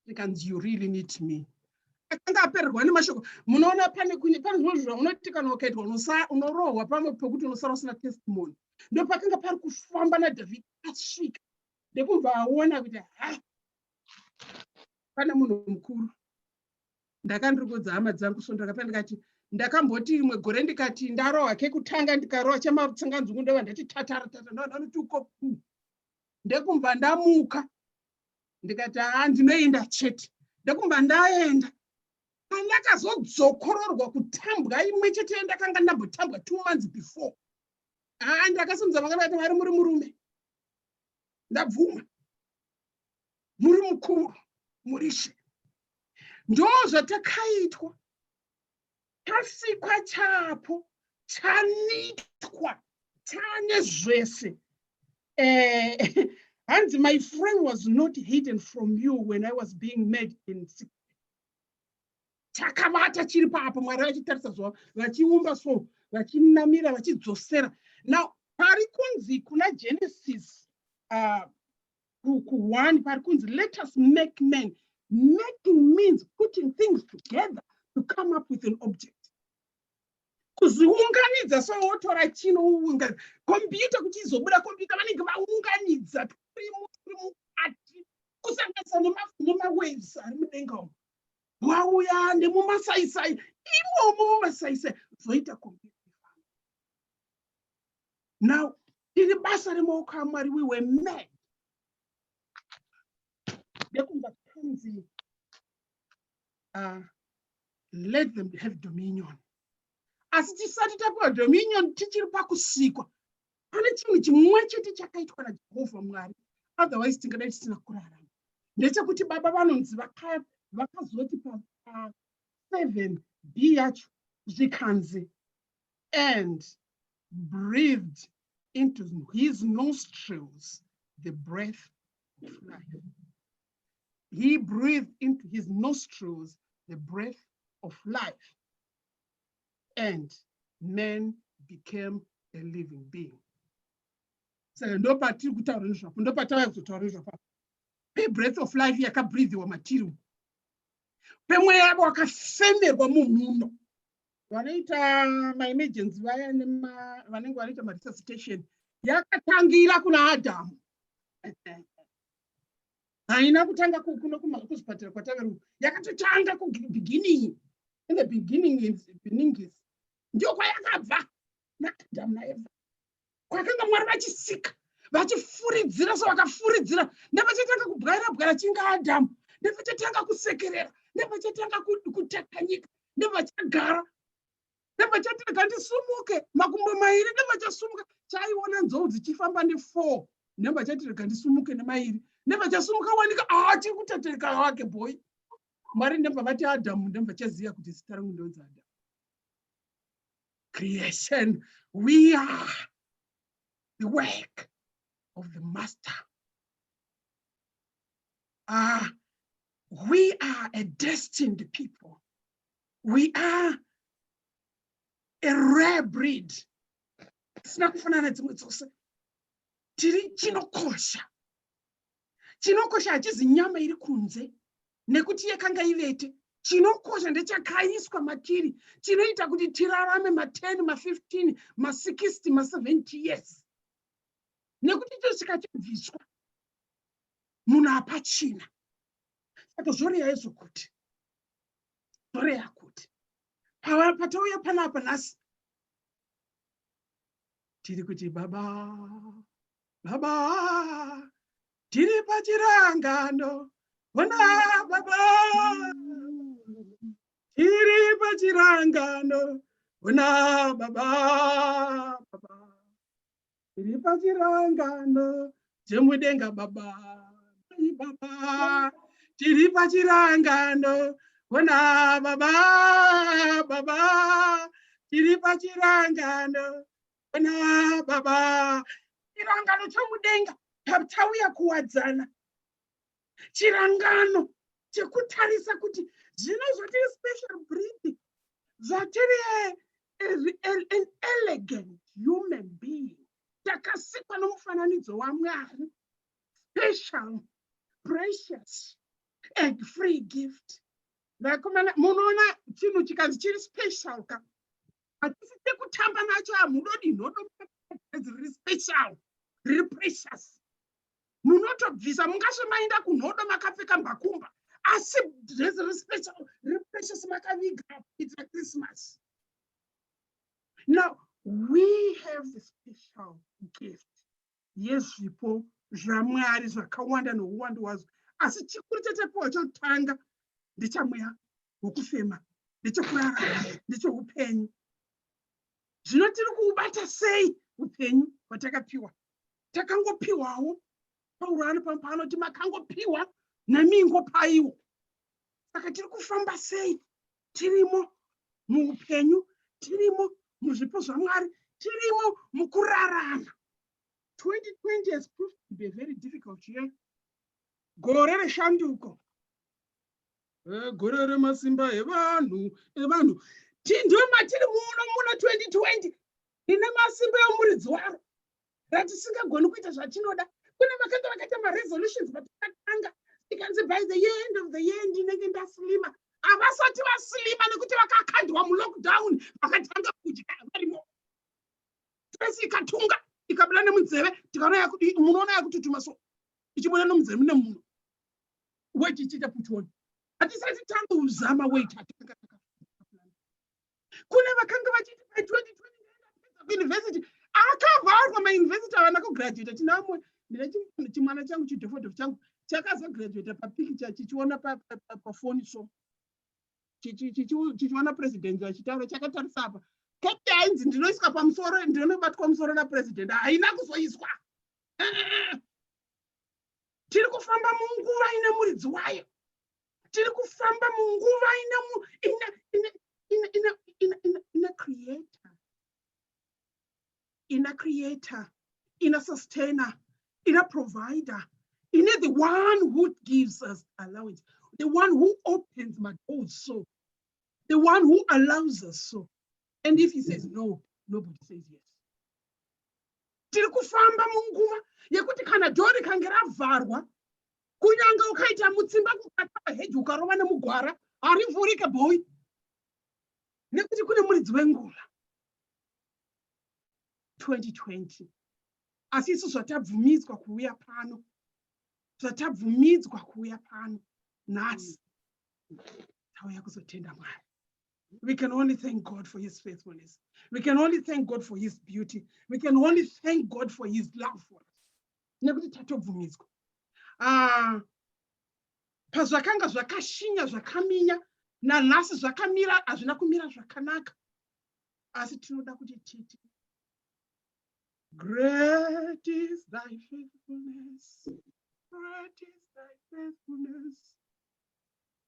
Because you really need me. Akanga apererwa nemashoko. Munoona pane zvinhu unoti kana ukaitwa unorohwa pamwe pekuti unosara usina testimony. Ndo pakanga pari kufamba naDhavhidhi asvika ndekubva aona kuti pane munhu mukuru. Ndakandirukodza hama dzangu so ndakapenda ndikati ndakamboti rimwe gore ndikati ndarohwa kekutanga ndikarohwa chamatsanganzungu ndova ndati tatara ndanoti ukopu. Ndekumva ndamuka ndikati ndinoenda chete. Ndekumva ndaenda. Pandakazodzokororwa kutambwa imwe chete ndakanga ndambotambwa 2 months before. Ndakasimudza makana kuti Mwari muri murume. Ndabvuma. Muri mukuru. Murishe. Ndo zvatakaitwa. Tasikwa chapo. Chanitwa. Tane zvese. And my friend was not hidden from you when I was being made in secret. Takavata chiri papo Mwari vachitarisa zvavo vachiumba so vachinamira vachidzosera. Now pari kunzi kuna Genesis 1 pari kunzi let us make men. Making means putting things together to come up with an object. Kuzviunganidza so wotora chinounganidza computer kuti izobuda computer vanenge vaunganidza turi mukati kusanganisa nemawaves ari mudenga umo. Wauya nemumasaisai imomo mumasaisai zoita computer. Now tiri basa remaoko aMwari, we were made. Ndekunza kunzi let them have dominion. Asi tisati tapiwa dominion tichiri pakusikwa. Pane chinhu chimwe chete chakaitwa naJehovha Mwari. Otherwise tingadai tisina kurarama. Ndechekuti baba vanonzi vakazoti pa 7b yacho zvikanzi and breathed into his nostrils the breath of life. He breathed into his nostrils the breath of life, and man became a living being. So ndo patiri kutaura nezvapo, ndo patava kuzotaura nezvapo. Pe breath of life yakabreathiwa matiri. Pe mweya yavo wakafemerwa mumhuno. Vanoita ma-emergency vaya vanenge vanoita ma-resuscitation yakatangira kuna Adamu. Haina kutanga kuno kuzvipatara kwataveri. Yakatotanga beginning. In the beginning is beginnings. Ndio kwayakabva naAdamu naEva. Kwakanga Mwari vachisika, vachifuridzira so vakafuridzira. Ndavachatanga kubwara chinga Adamu. ndevachatanga kusekerera, ndevachatanga kutakanyika, ndevachagara, ndevachati ndisumuke makumbo mairi, ndevachasumuka. Chaiona nzou dzichifamba ne4, ndevachati ndisumuke nemairi, ndevachasumuka wanika tiri kutatereka wake boy. Mwari ndevavati Adhamu, ndevachaziva kuti zita rangu ndonzi Adhamu. Creation, we are the work of the master. We are a destined people. We are a rare breed. Sina kufanana dzimwe dzose. Tiri chinokosha. Chinokosha hachizi nyama iri kunze nekuti yakanga ivete. Chinokosha ndechakaiswa matiri. Chinoita kuti tirarame 10, 15, 60, 70 years. Nekuti chikachabviswa munhu apachina. Saka zvoreya izvo kuti. Zvoreya kuti. Patauya panapa nhasi. Tiri kuti baba, baba, tiri pachirangano. Bona baba, tiri pachirangano. Bona baba, baba, tiri pachirangano. Jemudenga baba, baba, tiri pachirangano. Bona baba, baba, tiri pachirangano. Bona baba, chirangano chomudenga tauya kuwadzana. Chirangano chekutarisa kuti zvino zvatiri special breed, zvatiri an elegant human being, takasikwa nomufananidzo waMwari, special, precious, and free gift. Vakomana, munoona chinhu chikazi chiri special ka, hatisite kutamba nacho, hamudodi nhodo riri special, riri precious. Munotobvisa mungasvemaenda kunhodo makapfeka mbakumba, asi dress riri special, riri precious makaviga. It's a Christmas. Now, we have the special gift. Yezvipo zvaMwari zvakawanda nouwandu hwazvo. Asi chikuru chetepowa chotanga ndechamweya wokufema, ndechekurarama, ndecheupenyu. Zvino tiri kuubata sei upenyu hwatakapiwa? Takangopiwawo. Pauro ari panoti makangopiwa namingo paiwo. Saka tiri kufamba sei? Tirimo muupenyu, tirimo muzvipo zvaMwari, tirimo mukurarama. 2020 has proved to be a very difficult year. Gore reshanduko. Gore remasimba evanhu. Ndio matiri muno 2020. Ine masimba emuridzi waro. Ratisingagoni kuita zvatinoda. Kune vakanga vakaita maresolutions vatakatanga. Tikanzi by the end of the year ndinenge ndaslima. Havasati vaslima nekuti vakakandwa mulockdown. Vakatanga kudya varimo. Stress ikatunga. Ikabula nemunzeve. Tikaona kuti munoona yakuti tumaso. Ichibuda nemunzeve mune munhu. Wait ichita putoni. Hatisati tanga uzama wait. Kune vakanga vachiti by 2020 university. Akavharwa mauniversity havana kugraduate. Tinamwe chimwana changu chidhofodho changu chakazograduate papikicha chichiona pafoni so chichiona president achitaura chakatarisa apa kati ainzi ndinoiswa pamusoro ndinobatwa musoro napresident haina kuzoiswa. Tiri kufamba munguva ine muridzi wayo. Tiri kufamba munguva ina creator, ina sustainer, ina provider, ina the one who gives us allowance, the one who opens my doors so, the one who allows us so. And if he says no, nobody says yes. Tiri kufamba munguva yekuti kana dori kange ravharwa, kunyanga ukaita mutsimba kukata heji ukarova nemugwara, harivhurike boy. Nekuti kune muridzi wenguva. 2020. Asi isu zvatabvumidzwa kuuya pano. Zvatabvumidzwa kuuya pano. Nhasi. Tauya kuzotenda Mwari. We can only thank God for his faithfulness. We can only thank God for his beauty. We can only thank God for his love for us. Nekuti tatobvumidzwa. pazvakanga zvakashinya zvakaminya nanhasi zvakamira hazvina kumira zvakanaka, asi tinoda kuti titi great is thy faithfulness, great is thy faithfulness,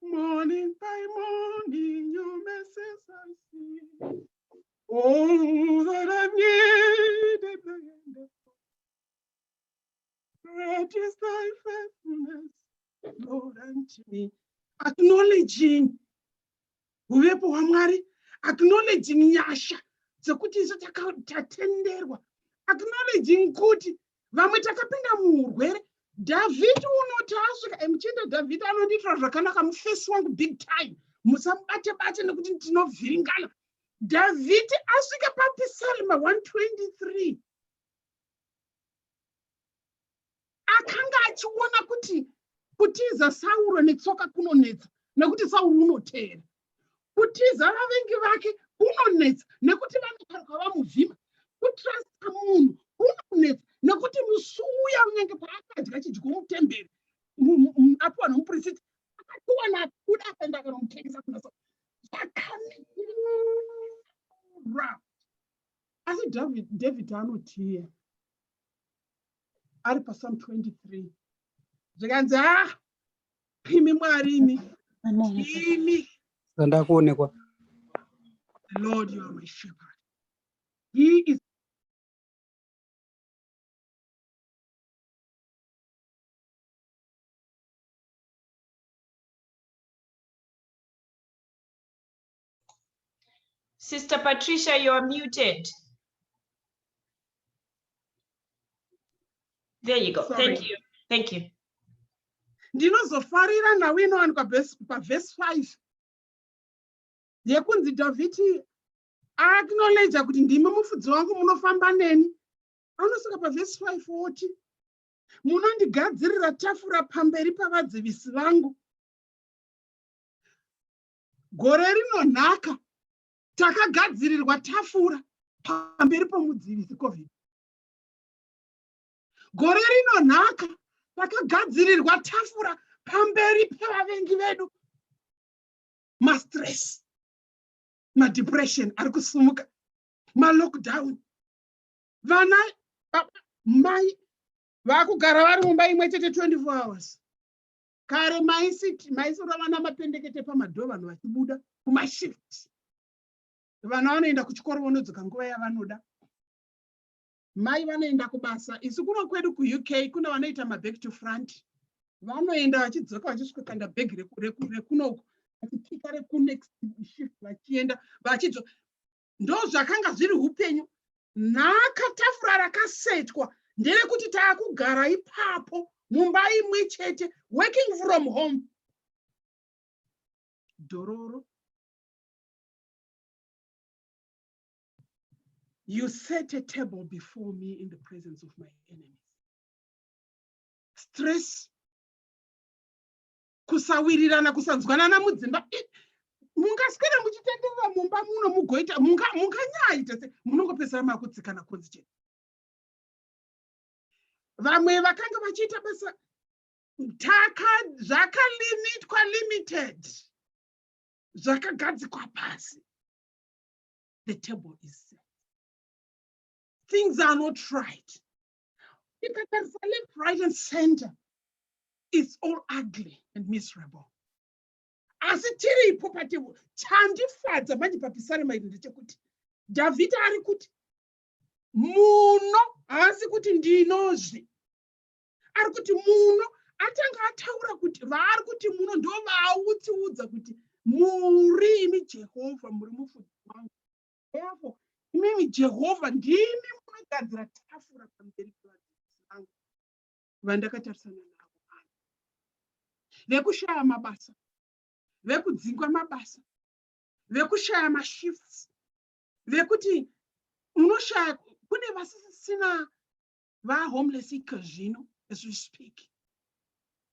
morning by morning your mercies I see. Oh, that I've needed the end of great is thy faithfulness, Lord, unto me. Acknowledging uvepo hwaMwari, acknowledging nyasha dzekuti isu tatenderwa, acknowledging kuti vamwe takapinda muurwere. David unoti asvika emuchinda, David anonditira zvakanaka mufesi wangu big time, musamubate-bate nekuti ndinovhiringana. David asvika paPsalm 123 akanga achiona kuti kutiza Sauro netsoka kunonetsa nekuti Sauro unoteera, kutiza vavengi vake kunonetsa nekuti vanokaruka vamuvhima, kutrasta munhu kunonetsa nekuti musuya unenge paakadya chidyo mutemberi apiwa nomuprista akatiwana kuda akaenda akanomutengesa kuna Sauro zvakamira. Asi David anotiya ari paPsalm 23 zvikanzi imi Mwari imi ndakuonekwa. Lord, you are my shepherd. He is Sister Patricia, you are muted. There you go. Sorry. Thank you. Thank you. Ndinozofarira nawo inowanikwa paverse 5 yekunzi Dhavhidhi acknowledge kuti ndimi mufudzi wangu, munofamba neni. Anosvika paverse 5 oti munondigadzirira tafura pamberi pavadzivisi vangu. Gore rinonhaka takagadzirirwa tafura pamberi pomudzivisi COVID. Gore rinonhaka takagadzirirwa tafura pamberi pevavengi vedu. Mastress, madepression ari kusumuka, malockdown. Vana mai vakugara vari mumba imwe chete 24 hours. Kare maisora vana mapendekete pamadhoo, vanhu vachibuda kumashift. Vana vanoenda kuchikoro vonodzoka nguva yavanoda. Mai vanoenda kubasa. Isu kuno kwedu kuUK kuna vanoita maback to front. Vanoenda vachidzoka vachisvika kanda bag rekunoku vachipika rekunext shift vachienda vachidzoka. Ndo zvakanga zviri upenyu. Nhaka tafura rakasetwa nderekuti taakugara ipapo mumba imwe chete, working from home. Dororo. You set a table before me in the presence of my enemies. Stress, kusawirirana, kusanzwanana mudzimba. Mungaswera muchitenderera mumba muno mugoita munganyaita se munongopesera makutsikana konzi chete. Vamwe vakanga vachiita basa zvakalimitwa limited, zvakagadzikwa pasi. The table is set. Things are not right. If I can select right and center, it's all ugly and miserable. Asi tiri ipo patebo, chandifadza manje paPsalm iri ndechekuti David ari kuti muno haasi kuti ndinozve. Ari kuti muno atanga ataura kuti vari kuti muno ndo vautiudza kuti muri imi Jehovha muri mufudzi wangu. Therefore, imimi Jehovha ndimi munogadzira tafura pamberi pevadzivisi vangu vandakatarisana navo. Vekushaya mabasa, vekudzingwa mabasa, vekushaya mashifts, vekuti unoshaya kune vasisina vahomeless zvino as we speak.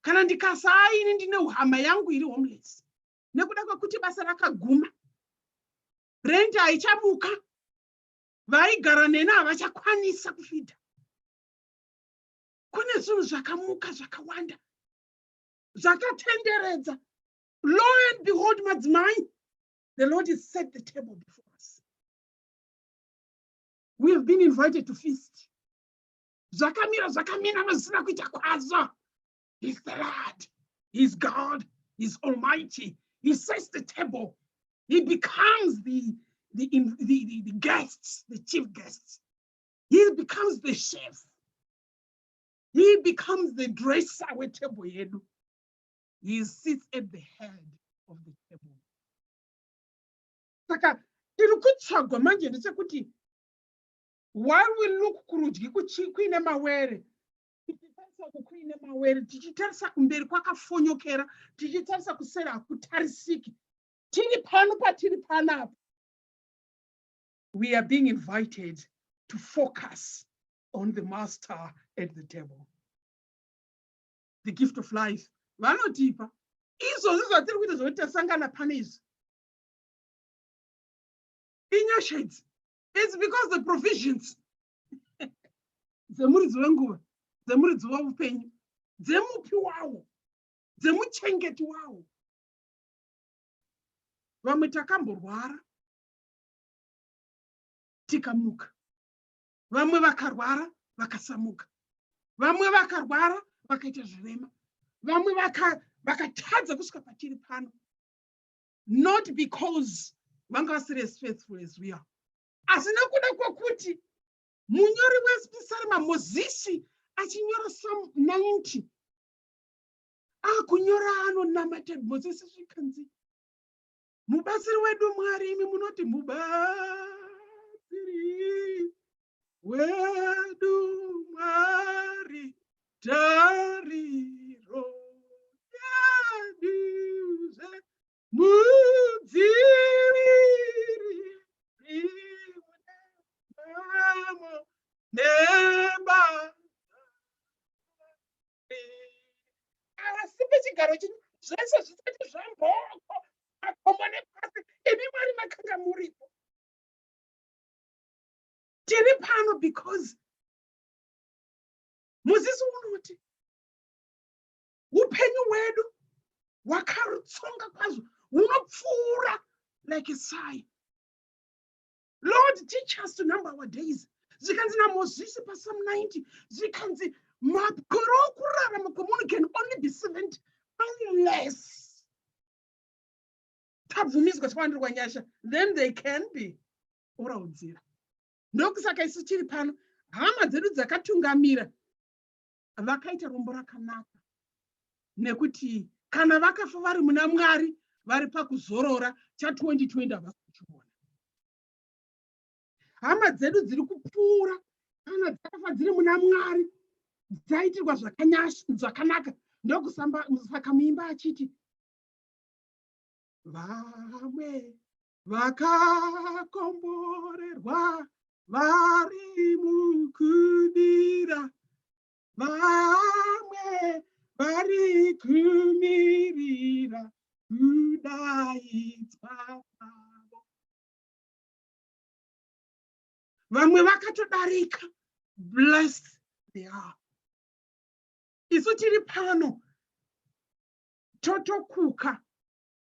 Kana ndikasaini ndine hama yangu iri homeless nekuda kwekuti basa rakaguma, rent haichamuka, vaigara neni havachakwanisa kufidha. Kune zvinhu zvakamuka zvakawanda. zvakatenderedza. Lo and behold, madzimai, the Lord has set the table before us. We have been invited to feast. Zvakamira zvisina kuita kwazvo. He's the Lord. He's God. He's Almighty. He sets the table. He becomes the guests, the chief guests. He becomes the chef. He becomes the dresser with table yedu. He sits at the head of the table. Saka tirikutsvagwa manje ndechekuti while we look kurudyi kuine mawere, tichitarisa kuine mawere, tichitarisa kumberi kwakafonyokera, tichitarisa kuseri hakutarisiki. Tiri pano patiri panapa. We are being invited to focus on the master at the table. The gift of life. Vanotipa. Izvo zvatiri kuita zvekuti tasangana pane izvi. Inyashedzi. It's because the provisions. Dzemuridzi wenguva, dzemuridzi weupenyu, dzemupi wawo, dzemuchengeti wawo. Vamwe takamborwara, tikamuka. Vamwe vakarwara, vakasamuka. Vamwe vakarwara, vakaita zvirema. Vamwe vakatadza kusvika patiri pano. Not because vanga vasiri as faithful as we are. Asi nekuda kwokuti munyori wePsalm Mozisi achinyora Psalm 90. Akunyora anonamata Mozisi zvikanzi. Mubatsiri wedu Mwari, imi munoti mubatsiri wedu Mwari, tariro yaduze mudziviri imo neba. Asi pechigaro chino zvese zvisati zvamboko akomane pasi imi Mwari makanga muripo. Tiri pano because Mozisi unoti upenyu hwedu hwakarutsonga kwazvo, hunopfuura like a sigh. Lord, teach us to number our days. Zvikanzi naMozisi paPsalm 90, zvikanzi makore okurarama kwemunhu can only be 70 unless tabvumidzwa chawandirwa nyasha, then they can be oraudzira. Ndokusaka isu tiri pano, hama dzedu dzakatungamira vakaita rombo rakanaka, nekuti kana vakafa vari muna Mwari, vari pakuzorora cha2020 havasi kuchiona. Hama dzedu dziri kupfuura kana dzakafa dziri muna Mwari, dzaitirwa zvakanaka. Ndokusaka muimba achiti vamwe vakakomborerwa vari mukudira, vamwe vari kumirira kudaidzwa kwavo. Vamwe vakatodarika, blessed they are. Isu tiri pano totokuka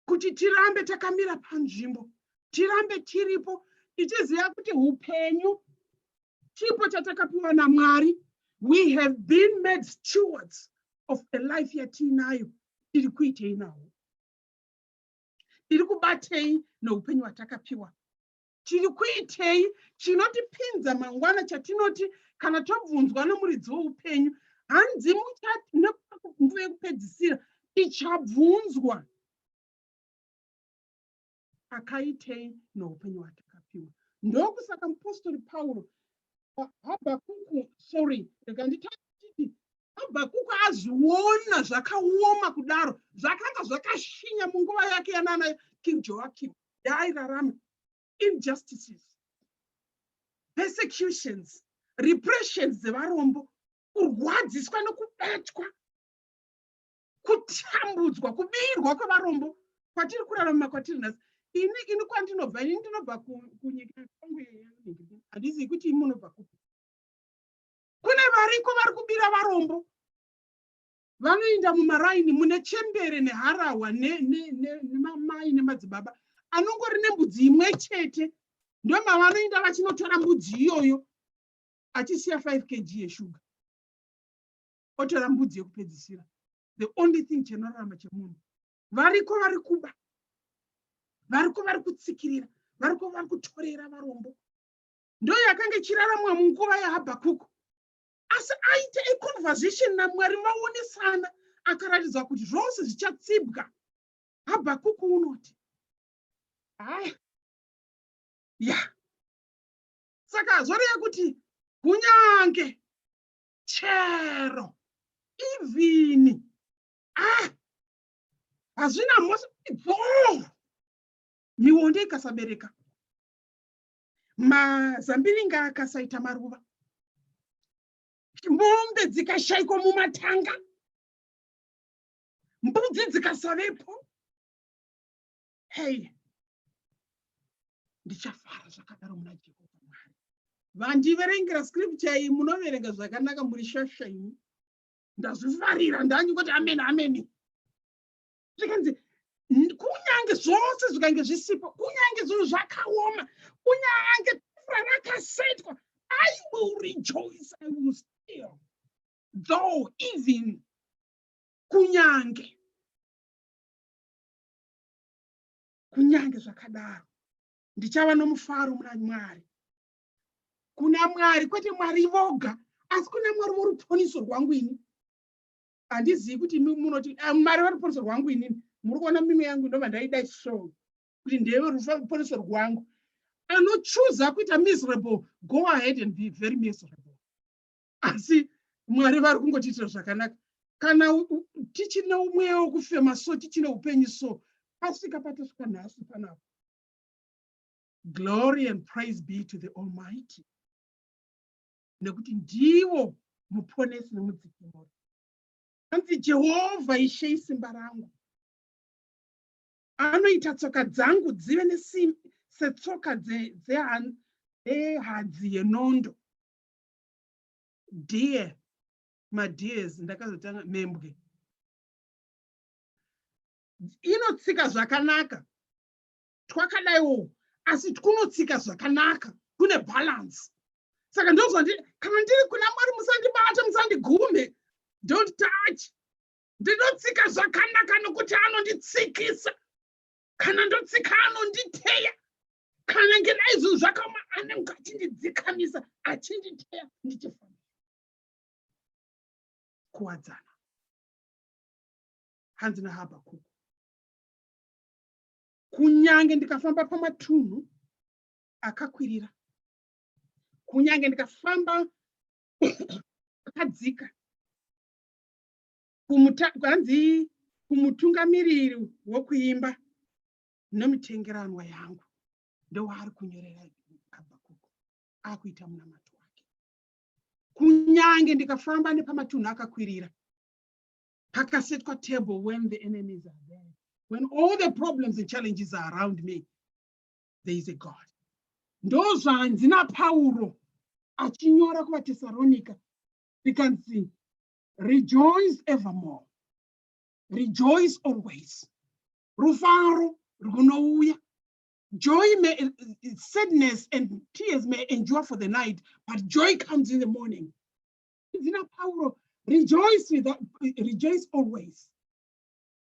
kuti tirambe takamira panzvimbo, tirambe tiripo tichiziva kuti upenyu chipo chatakapiwa naMwari. We have been made stewards of a life yatinayo. Tiri kuitei nawo? Tiri kubatei noupenyu hwatakapiwa? Tiri kuitei chinotipinza mangwana chatinoti kana tabvunzwa nomuridzi woupenyu, hanzi nguva yekupedzisira tichabvunzwa akaitei noupenyu hwatakapiwa. Ndokusaka mupostori Pauro Habhakuku azviona zvakaoma kudaro, zvakanga zvakashinya munguva yake yanana King Joachim yaairarama. Injustices, persecutions, repressions dzevarombo, kurwadziswa nokubatwa, kutambudzwa, kubirwa kwevarombo kwatiri kurarama kwatiri nhasi. Ini kwandinobva, ini ndinobva kunyika kwangu yenyika. Handizivi kuti imi munobva kupi. Kune variko vari kubira varombo. vanoinda mumaraini mune chembere neharawa nemamai nemadzibaba anongori nembudzi imwe chete, ndio mavanoinda vachinotora mbudzi iyoyo achisiya 5 kg yeshuga otora mbudzi yekupedzisira. The only thing chenorarama chemunhu. Variko vari kuba, variko vari kutsikirira, variko vari kutorera varombo. Ndo yakanga ichiraramwa munguva yaHabhakuku. Asi aite a conversation naMwari, vaonesana, akaratidza kuti zvose zvichatsibwa. Habhakuku unoti saka zvoreva kuti kunyange chero even hazvina mose mionde ikasabereka, mazambiringa akasaita maruva, mombe dzikashayikwa mumatanga, mbudzi dzikasavepo, hey, ndichafara zvakadaro muna Jehovha Mwari. Vandiverengera scripture iyi munoverenga zvakanaka muri shasha imi. Ndazvifarira ndanyingoti amen amen. Zvikanzi kunyange zvose zvikange zvisipo, kunyange zvinhu zvakaoma, kunyange rakasetwa, I will rejoice, I will still, though even kunyange zvakadaro ndichava nomufaro muna Mwari. Kuna Mwari, kwete Mwari voga, asi kuna Mwari woruponiso rwangu ini. Handizivi kuti munoti Mwari woruponiso rwangu ini. Muri kuona mimwe yangu ndobva ndaida show kuti ndeve ruponiso rwangu. Anochuza kuita miserable, go ahead and be very miserable. Asi Mwari vari kungotiitira zvakanaka. Kana tichina umweya wokufema so, tichina upenyu so, pasvika patasvika nhasi panapa. Glory and praise be to the Almighty. Nekuti ndiwo muponesi nemudzikinuri. Anzi Jehovha Ishe isimba rangu. Anoita tsoka dzangu dzive setsoka dzehadzi yenondo. Dear, my dears, ndakazotanga membwe. Inotsika zvakanaka. Twakadaiwo, asi kunotsika zvakanaka. Kune balance. Saka ndozvandi kana ndiri kuna Mwari musandibata, musandigume. Don't touch. Ndinotsika zvakanaka nokuti anonditsikisa. Kana ndotsika anonditeya. Kana ngendaa izvo zvakaoma anenge achindidzikamisa, achinditeya ndichifamba. Kuwadzana. Hanzi naHabhakuku. Kunyange ndikafamba pamatunhu akakwirira, kunyange ndikafamba akadzika, hanzi kumutungamiriri wokuimba nemitengeranwa yangu, ndowaari kunyorera Habhakuku, akuita munamato wake. Kunyange ndikafamba nepamatunhu akakwirira, pakasetwa table when the enemies are there. When all the problems and challenges are around me, there is a God. Ndozvanzi naPauro achinyora kuvaTesaronika tikanzi, rejoice evermore, rejoice always. Rufaro runouya. Joy may, sadness and tears may endure for the night, but joy comes in the morning. Zina Pauro, rejoice always.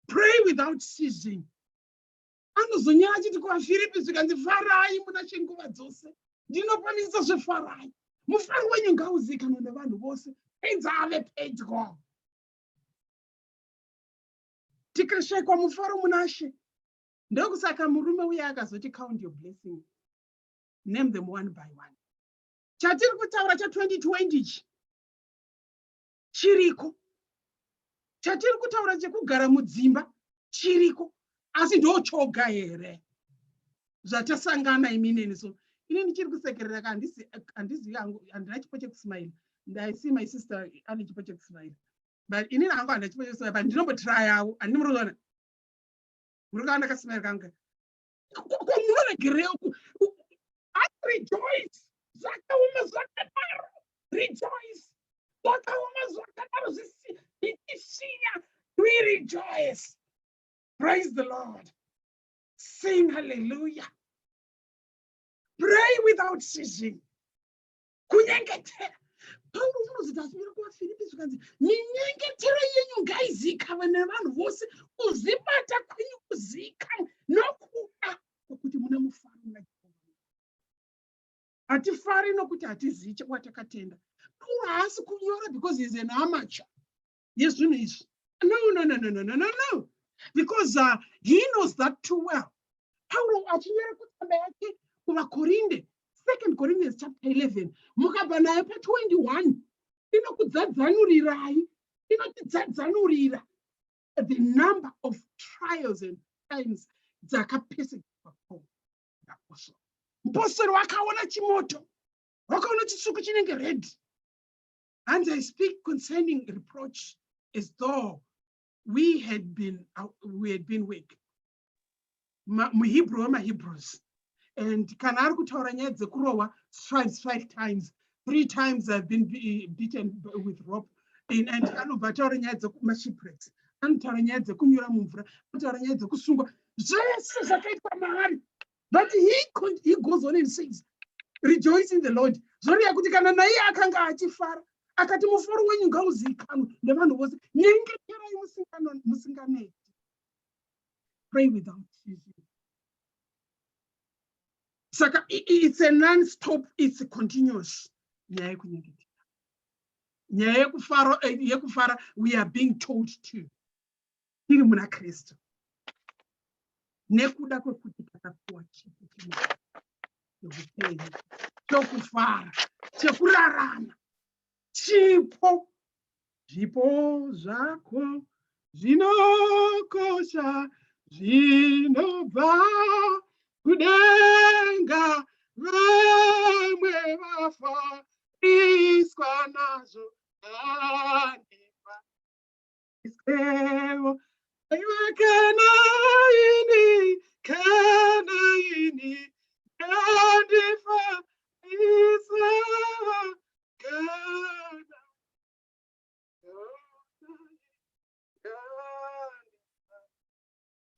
Pray without ceasing. Anozonyara achiti kuvaFiripi zvikanzi farai muna chenguva dzose. Ndinopanisisa zvefarai. Mufaro wenyu ngauzikanwe nevanhu vose. Pedza ave pedyo. Tikashayikwa mufaro muna She. Ndokusaka murume uya akazoti count your blessings. Name them one by one. Chatiri kutaura cha 2020 chiriko. Chatiri kutaura chekugara mudzimba chiriko. Asi ndochoga here zvatasangana imineni. So inini chiri kusekerera handisi yangu handina chipo chekusmile. I see my sister ane chipo chekusmile, but inini hangu handina chipo chekusmile, but ndinombotry yawo. Handini muruona murukaona kasmile kangu munoregereuku. I rejoice. Zvakaoma zvakadaro. Rejoice. Zvakaoma zvakadaro. Patricia, we rejoice. Praise the Lord. Sing hallelujah. Pray without ceasing. Kunyengetera. Paulo unozitasimira kuvaFilipi zvikanzi minyengetero yenyu ngaizikanwe nevanhu vose, kuzvibata kwenyu kuzikanwe nokuda kwokuti mune mufaro muna Jehovha. Hatifari nokuti hatizivi chawatakatenda. Paulo haasi kunyora because he is an amateur. Yes, no. Because he knows that too well. Paulo achinyora kutsamba yake kuvaKorinde, 2 Corinthians chapter 11, mukabva naye pa21, inokudzadzanurirai, inotidzadzanurira the number of trials and times dzakapesekwa Paul. Mupostori wakaona chimoto, wakaona chitsuku chinenge red. And I speak concerning reproach as though we had been weak. MuHebrew wamaHebrews. And kana ari kutaura nyaya dzekurohwa stripes 5 times, 3 times I've been beaten with rope, and anobva ataura nyaya dzemashipwrecks, anotaura nyaya dzekunyura mumvura, anotaura nyaya dzekusungwa, zvese zvakaitwa maari. But he goes on and says, rejoice in the Lord. Zvoreva kuti kana naiye akanga achifara, akati mufaro wenyu ngauzikanwe nevanhu vose, nyengeterai musinganeti. Pray without ceasing. Saka it's a non-stop, it's a continuous. Nyaya yekufara, we are being told to. Tiri muna Kristu. Nekuda kwekuti takapiwa chipo chehupenyu, chokufara, chekurarama, chipo. Zvipo zvako zvinokosha, zvinobva kudenga, vamwe vafariswa nazvo andipa. Iskevo, aiwa kana ini, andifa, iskevo, kana.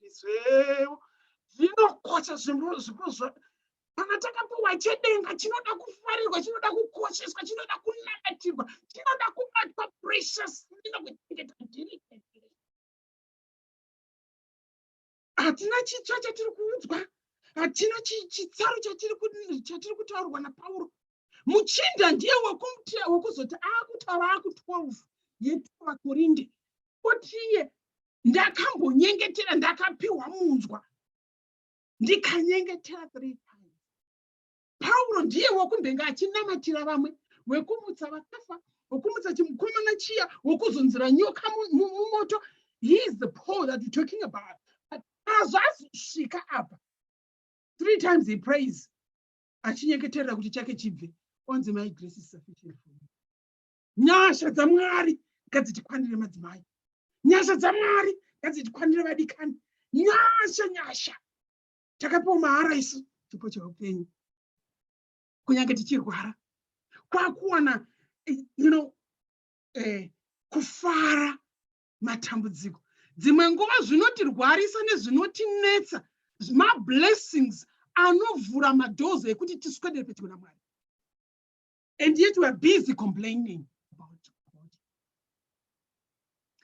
Iskevo, zvinokosha zvipo kana takapiwa chedenga, chinoda kufarirwa, chinoda kukosheswa, chinoda kunamatirwa, chinoda kubatwa precious. Hatina chitsva chatiri kuudzwa, hatina chitsaro chatiri kutaurwa naPauro. Muchinda ndiye wekuzoti akutaura aku12 yevaKorinde, otiye ndakambonyengetera, ndakapiwa munzwa, ndikanyengetera 3 times. Paulo ndiye wokumbenga achinamatira vamwe, wekumutsa vakafa, wekumutsa chimukomana chiya, wekuzonzera nyoka mumoto. He is the Paul that we're talking about. But azvasvika apa, 3 times he prays, achinyengeterera kuti chake chibve, onzi my grace is sufficient for you. Nyasha dzaMwari ngadzitikwanire madzimai, nyasha dzaMwari ngadzitikwanire vadikani, nyasha. Takapiwa mahara isu chipo chehupenyu, kunyange tichirwara, kwakuwana kufara matambudziko. Dzimwe nguva zvinotirwarisa nezvinotinetsa, ma-blessings anovhura madoors ekuti tiswedere pedyo naMwari. And yet we are busy complaining about God.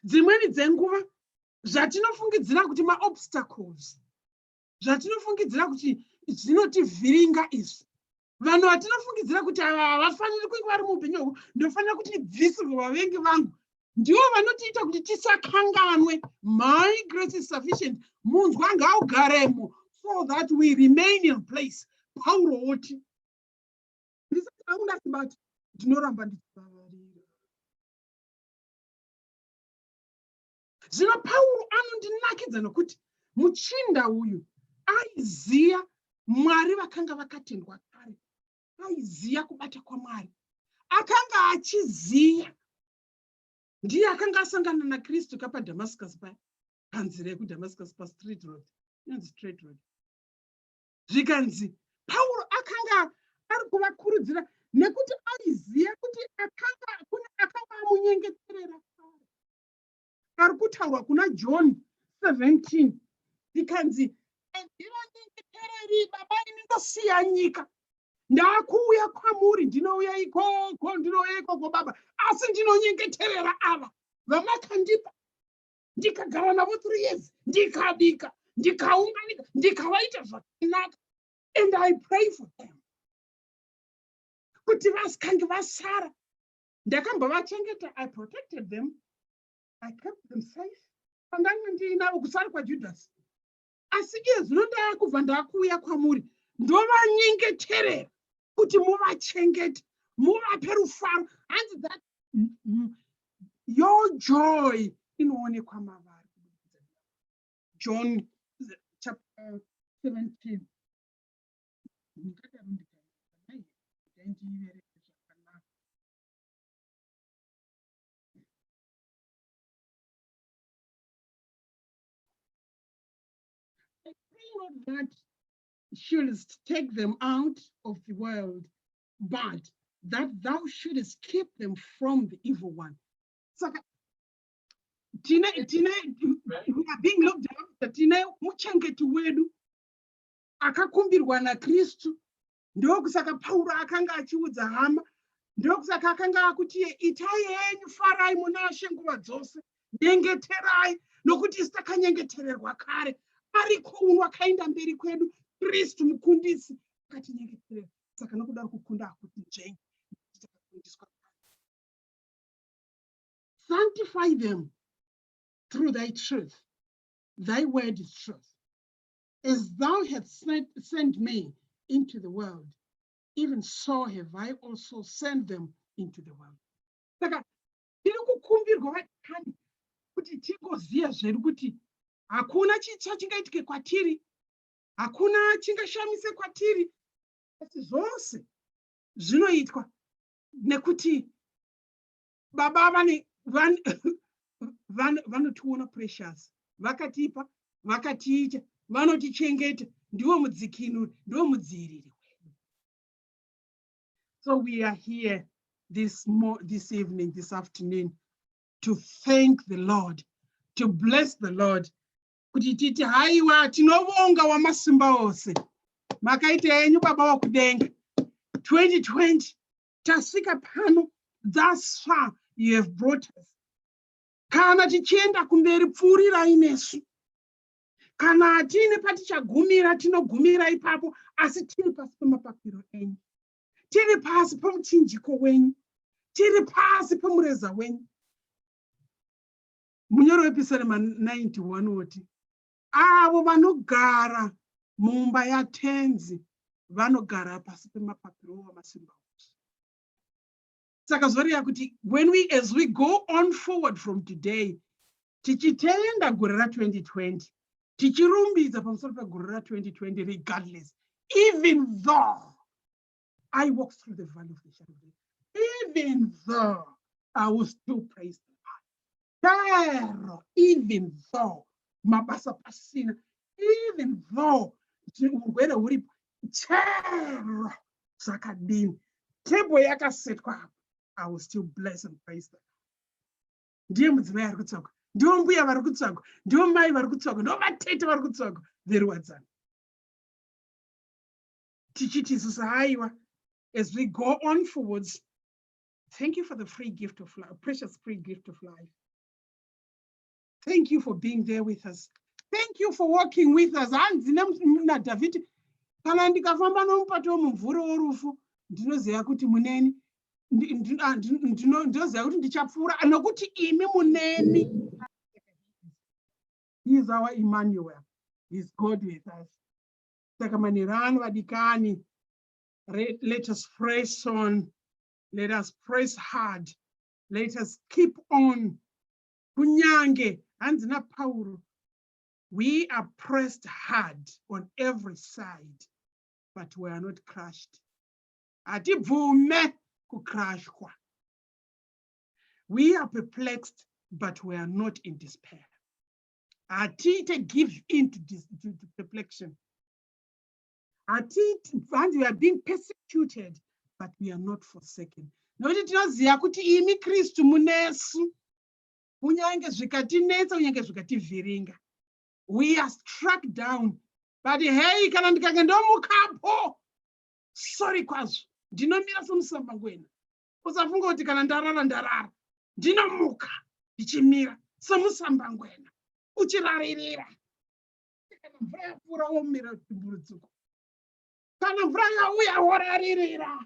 Dzimweni dzenguva zvatinofungidzira kuti ma-obstacles, zvatinofungidzira kuti zvinotivhiringa izvi, vanhu vatinofungidzira kuti havafaniri kunge vari muupenyu hwedu, ndofanira kuti ndibvisirwe vavengi vangu, ndivo vanotiita kuti tisakanganwe. My grace is sufficient. Munzwa ngaugaremo so that we remain in place. Paulo oti, ndisati akunda sibati, ndinoramba ndichivavarira. Zvino Paulo anondinakidza nokuti muchinda uyu aiziya Mwari vakanga vakatendwa kare, aiziya kubata kwaMwari, akanga achiziya. Ndiye akanga asangana naKristu kapaDamascus paya, panzira yekuDamascus paStraight Road, inonzi Straight Road. Zvikanzi Paulo akanga ari kuvakurudzira nekuti aiziya kuti akanga amunyengeterera kare. kutaurwa kuna John 17 ikanzi ndinonyengetereri baba ndinosiya nyika ndakuuya kwamuri ndinouya ikoko baba asi ndinonyengeterera ava vamakandipa ndikagara navo 3 years ndikabika ndikaunganika ndikavaita zvakanaka and I pray for them kuti vasikange vasara ndakambovachengeta. I protected them, I kept them safe. Pandanga ndinavo kusara kwaJudhasi asi iye zvino ndakubva ndakuuya kwamuri ndovanyengeterera kuti muvachengete muvape rufaro. Hanzi that your joy inoonekwa mavari. John chapter 17. I pray not that shouldst take them out of the world, but that thou shouldst keep them from the evil one. So, we are being looked after. Tine muchengeti wedu akakumbirwa naKristu. Ndokusaka Paulo akanga achiudza hama, ndokusaka akanga akuti itai henyu, farai muna She nguva dzose, nyengeterai nokuti isi takanyengetererwa kare. Ariko uno akaenda mberi kwedu Kristu mukundisi akatinyengeterera. Saka nokudaro kukunda akuti njenga takakundiswa. Sanctify them through thy truth. Thy word is truth. As thou hast sent me into the world, even so have I also sent them into the world. Saka tiri kukumbirwa vatani kuti tingoziya zvedu kuti hakuna chitsva chingaitike kwatiri, hakuna chingashamise kwatiri, asi zvose zvinoitwa nekuti baba vanotiona precious, vakatipa, vakatiita, vanotichengeta, ndiwo mudzikinuri, ndiwo mudziviriri. So we are here this evening, this afternoon, to thank the Lord, to bless the Lord. Kuti titi haiwa tinovonga wamasimba ose. Makaita henyu baba wakudenga. 2020 tasvika pano, thus far you have brought us. Kana tichienda kumberi pfuurirai nesu. Kana tine patichagumira tinogumira ipapo, asi tiri pasi pemapapiro enyu. Tiri pasi pemuchinjiko wenyu. Tiri pasi pemureza wenyu. Munyoro wePsalm 91 woti, avo vanogara mumba yatenzi vanogara pasi pemapapiro wamasimba ose. Saka zvoreva kuti as we go on forward from today, tichitenda gore ra2020, tichirumbidza pamusoro pegore ra2020 regardless, even though I walk through the valley of the shadow of death, even though I will still praise the Lord. Even though mabasa pasina, even though urwere huripo, chero zvakadini, table yakasetwa apo, I will still bless and praise them. Ndiye mudzimai ari kutsvagwa, ndiwo mbuya vari kutsvagwa, ndiwo mai vari kutsvagwa, ndiwo vatete vari kutsvagwa veruwadzano. Tichiti isusu haiwa, as we go on forwards, thank you for the free gift of life, precious free gift of life. Thank you for being there with us. Thank you for walking with us. Hanzi naDhavhidhi, kana ndikafamba nomupato womumvuri worufu, ndinoziva kuti muneni, ndinoziva kuti ndichapfuura, nokuti imi muneni. He is our Emmanuel. He is God with us. Saka manirano vadikani, let us press on. Let us press hard. Let us keep on. Kunyange, hanzi naPauro, we are pressed hard on every side, but we are not crushed. Atibvume kucrashwa. We are perplexed, but we are not in despair. Atite give in to perplexion. We are being persecuted, but we are not forsaken. Nokuti tinoziva kuti imi Kristu munesu. kunyange zvikatinetsa, kunyange zvikativhiringa. We are struck down. But hey, kana ndikange ndomukapo, sorry kwazvo, ndinomira semusambangwena. Usafunga kuti kana ndarara, ndinomuka, ndichimira semusambangwena, uchiraririra. Kana mvura yapfuura womira timburutsuko. Kana mvura yauya woraririra.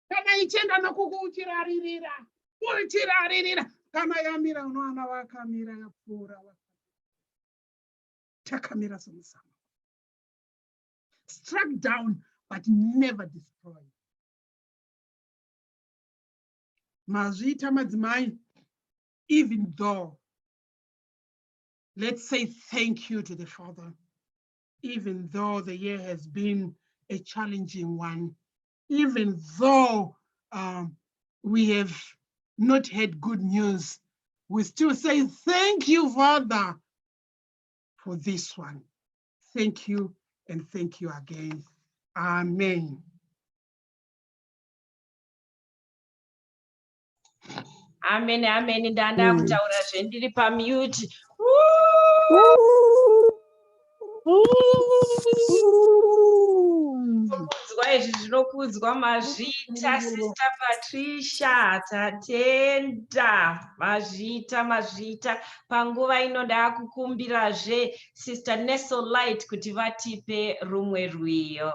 Kana ichienda nokuku uchiraririra. Kana yamira unowana wakamira yapfuura. Takamira semusamba. Struck down but never destroyed. Mazvita madzimai, even though, let's say thank you to the Father, even though the year has been a challenging one, even though we have not had good news, we still say thank you, Father, for this one. Thank you and thank you again. Amen. Amen, amen. Ndanda kutaura zvendiri pamute. Kukudzwa izvi zvinokudzwa mazvita, Sister Patricia, tatenda mazvita. Panguva ino ndakukumbirazve Sister Nursel kuti vatipe rumwe rwiyo.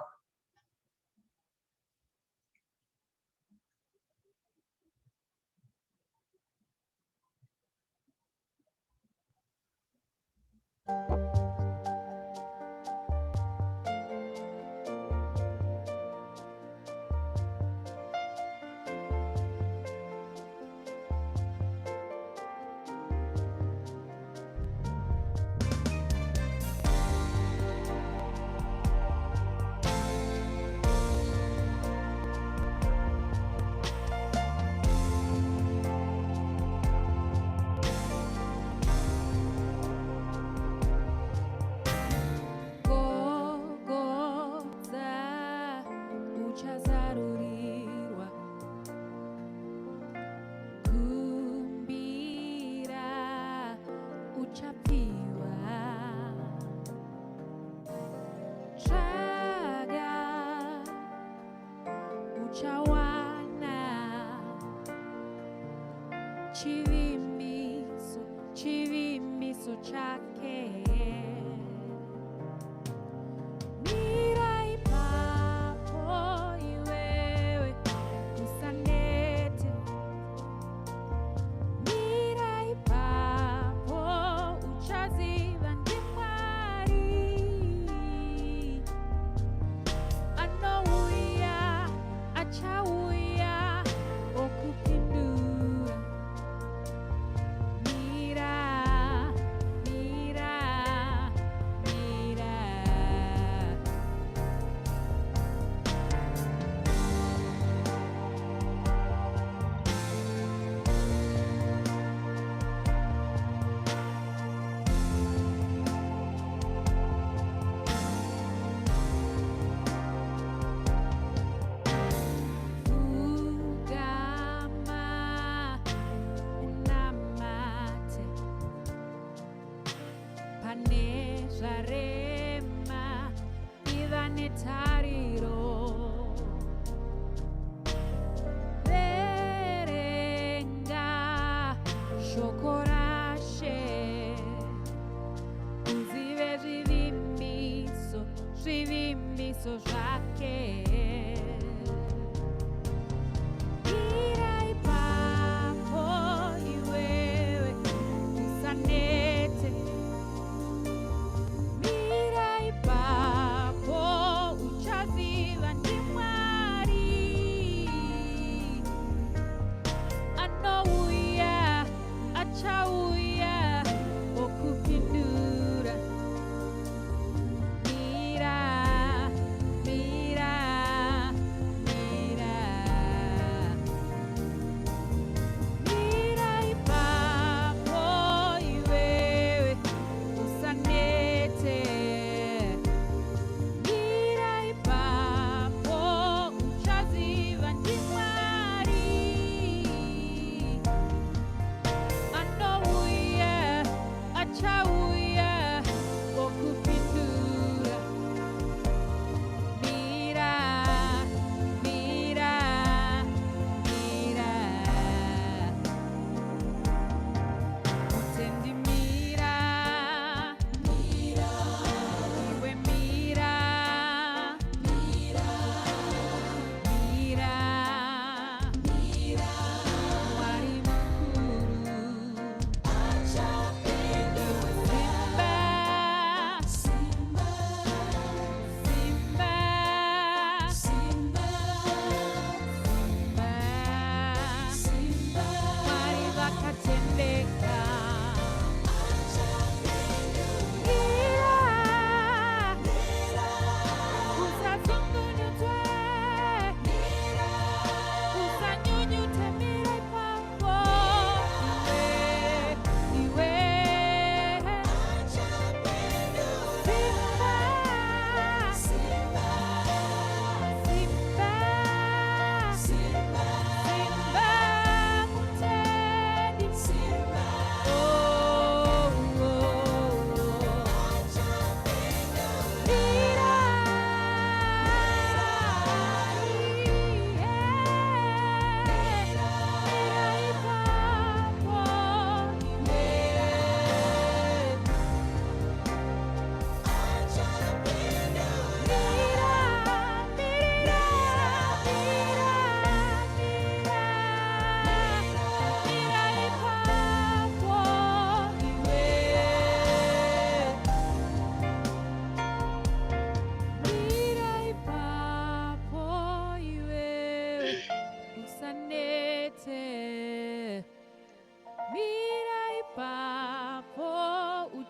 Chivimbiso chake. Zvivimbiso zvake. Mira,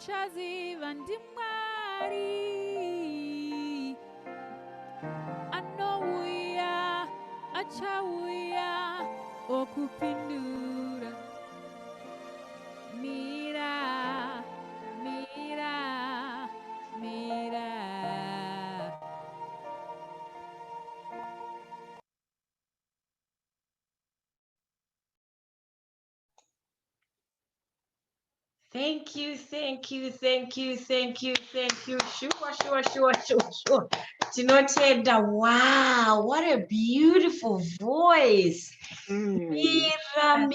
achaziva ndimwari anouya achauya okupindura mira mira mira. Thank you. Sure. Tinotenda. Wow, what a beautiful voice. Mira.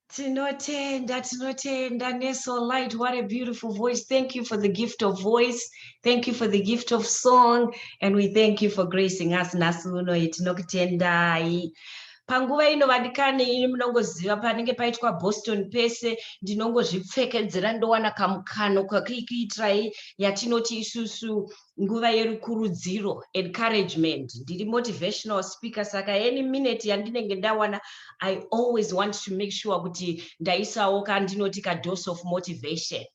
Tinotenda. Nursel Light, what a beautiful voice. Thank you for the gift of voice. Thank you for the gift of song. And we thank you for gracing us. Nasuno itinokutendai. Panguva ino vadikani ini munongoziva panenge paitwa Boston pese ndinongozvipfekedzera ndowana kamukano kakuitirai yatinoti isusu nguva yerukurudziro, encouragement. Ndiri motivational speaker, saka any minute yandinenge ndawana I always want to make sure kuti ndaisawo kandinoti ka dose of motivation.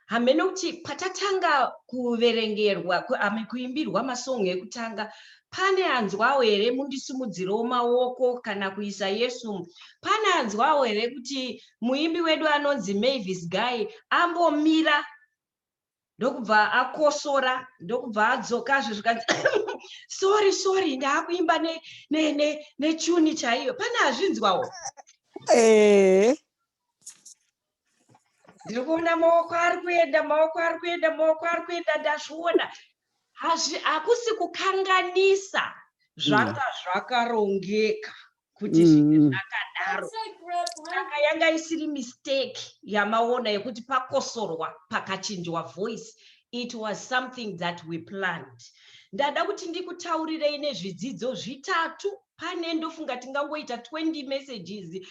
Hamene kuti patatanga kuverengerwa kuimbirwa masongo ekutanga pane anzwawo here mundisimudziro maoko kana kuisa Yesu. Pane anzwawo here kuti muimbi wedu anonzi Mavis Guy ambomira ndokubva akosora ndokubva adzokazve zvikanzi sorry ndaakuimba nechuni chaiyo. Pane azvinzwawo. Ndiri kuona maoko ari kuenda ndazviona. Hakusi kukanganisa, zvanga zvakarongeka kuti zvinhu zvakadaro. Saka yanga isiri mistake yamaona yekuti pakosorwa pakachinjwa voice. It was something that we planned. Ndada kuti ndikutaurirei nezvidzidzo zvitatu. Pane ndofunga tingangoita 20 messages,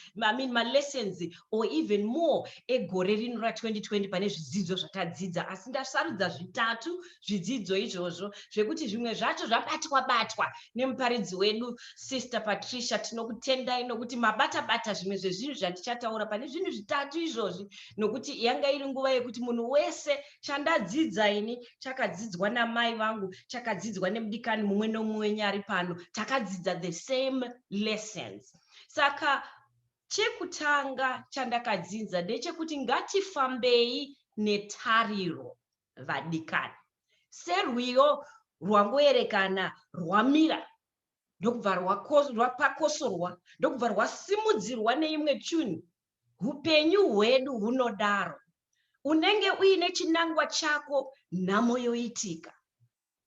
lessons or even more egore rino ra2020 pane zvidzidzo zvatadzidza, asi ndasarudza zvitatu zvidzidzo izvozvo zvekuti zvimwe zvacho zvabatwa nemuparidzi wedu Sister Patricia. Tinokutendai nokuti mabata zvimwe zvezvinhu zvandichataura pane zvinhu zvitatu izvozvi, nokuti yanga iri nguva yekuti munhu wese chandadzidza ini chakadzidzwa namai vangu, chakadzidzwa nemudikani mumwe nomumwe nyari pano, takadzidza the same lessons. Saka chekutanga chandakadzinza ndechekuti ngatifambei netariro vadikani. Serwiyo rwangoerekana rwamira ndokubva rwapakosorwa ndokubva rwasimudzirwa neimwe tuni. Upenyu hwedu hunodaro. Unenge uine chinangwa chako, nhamo yoitika,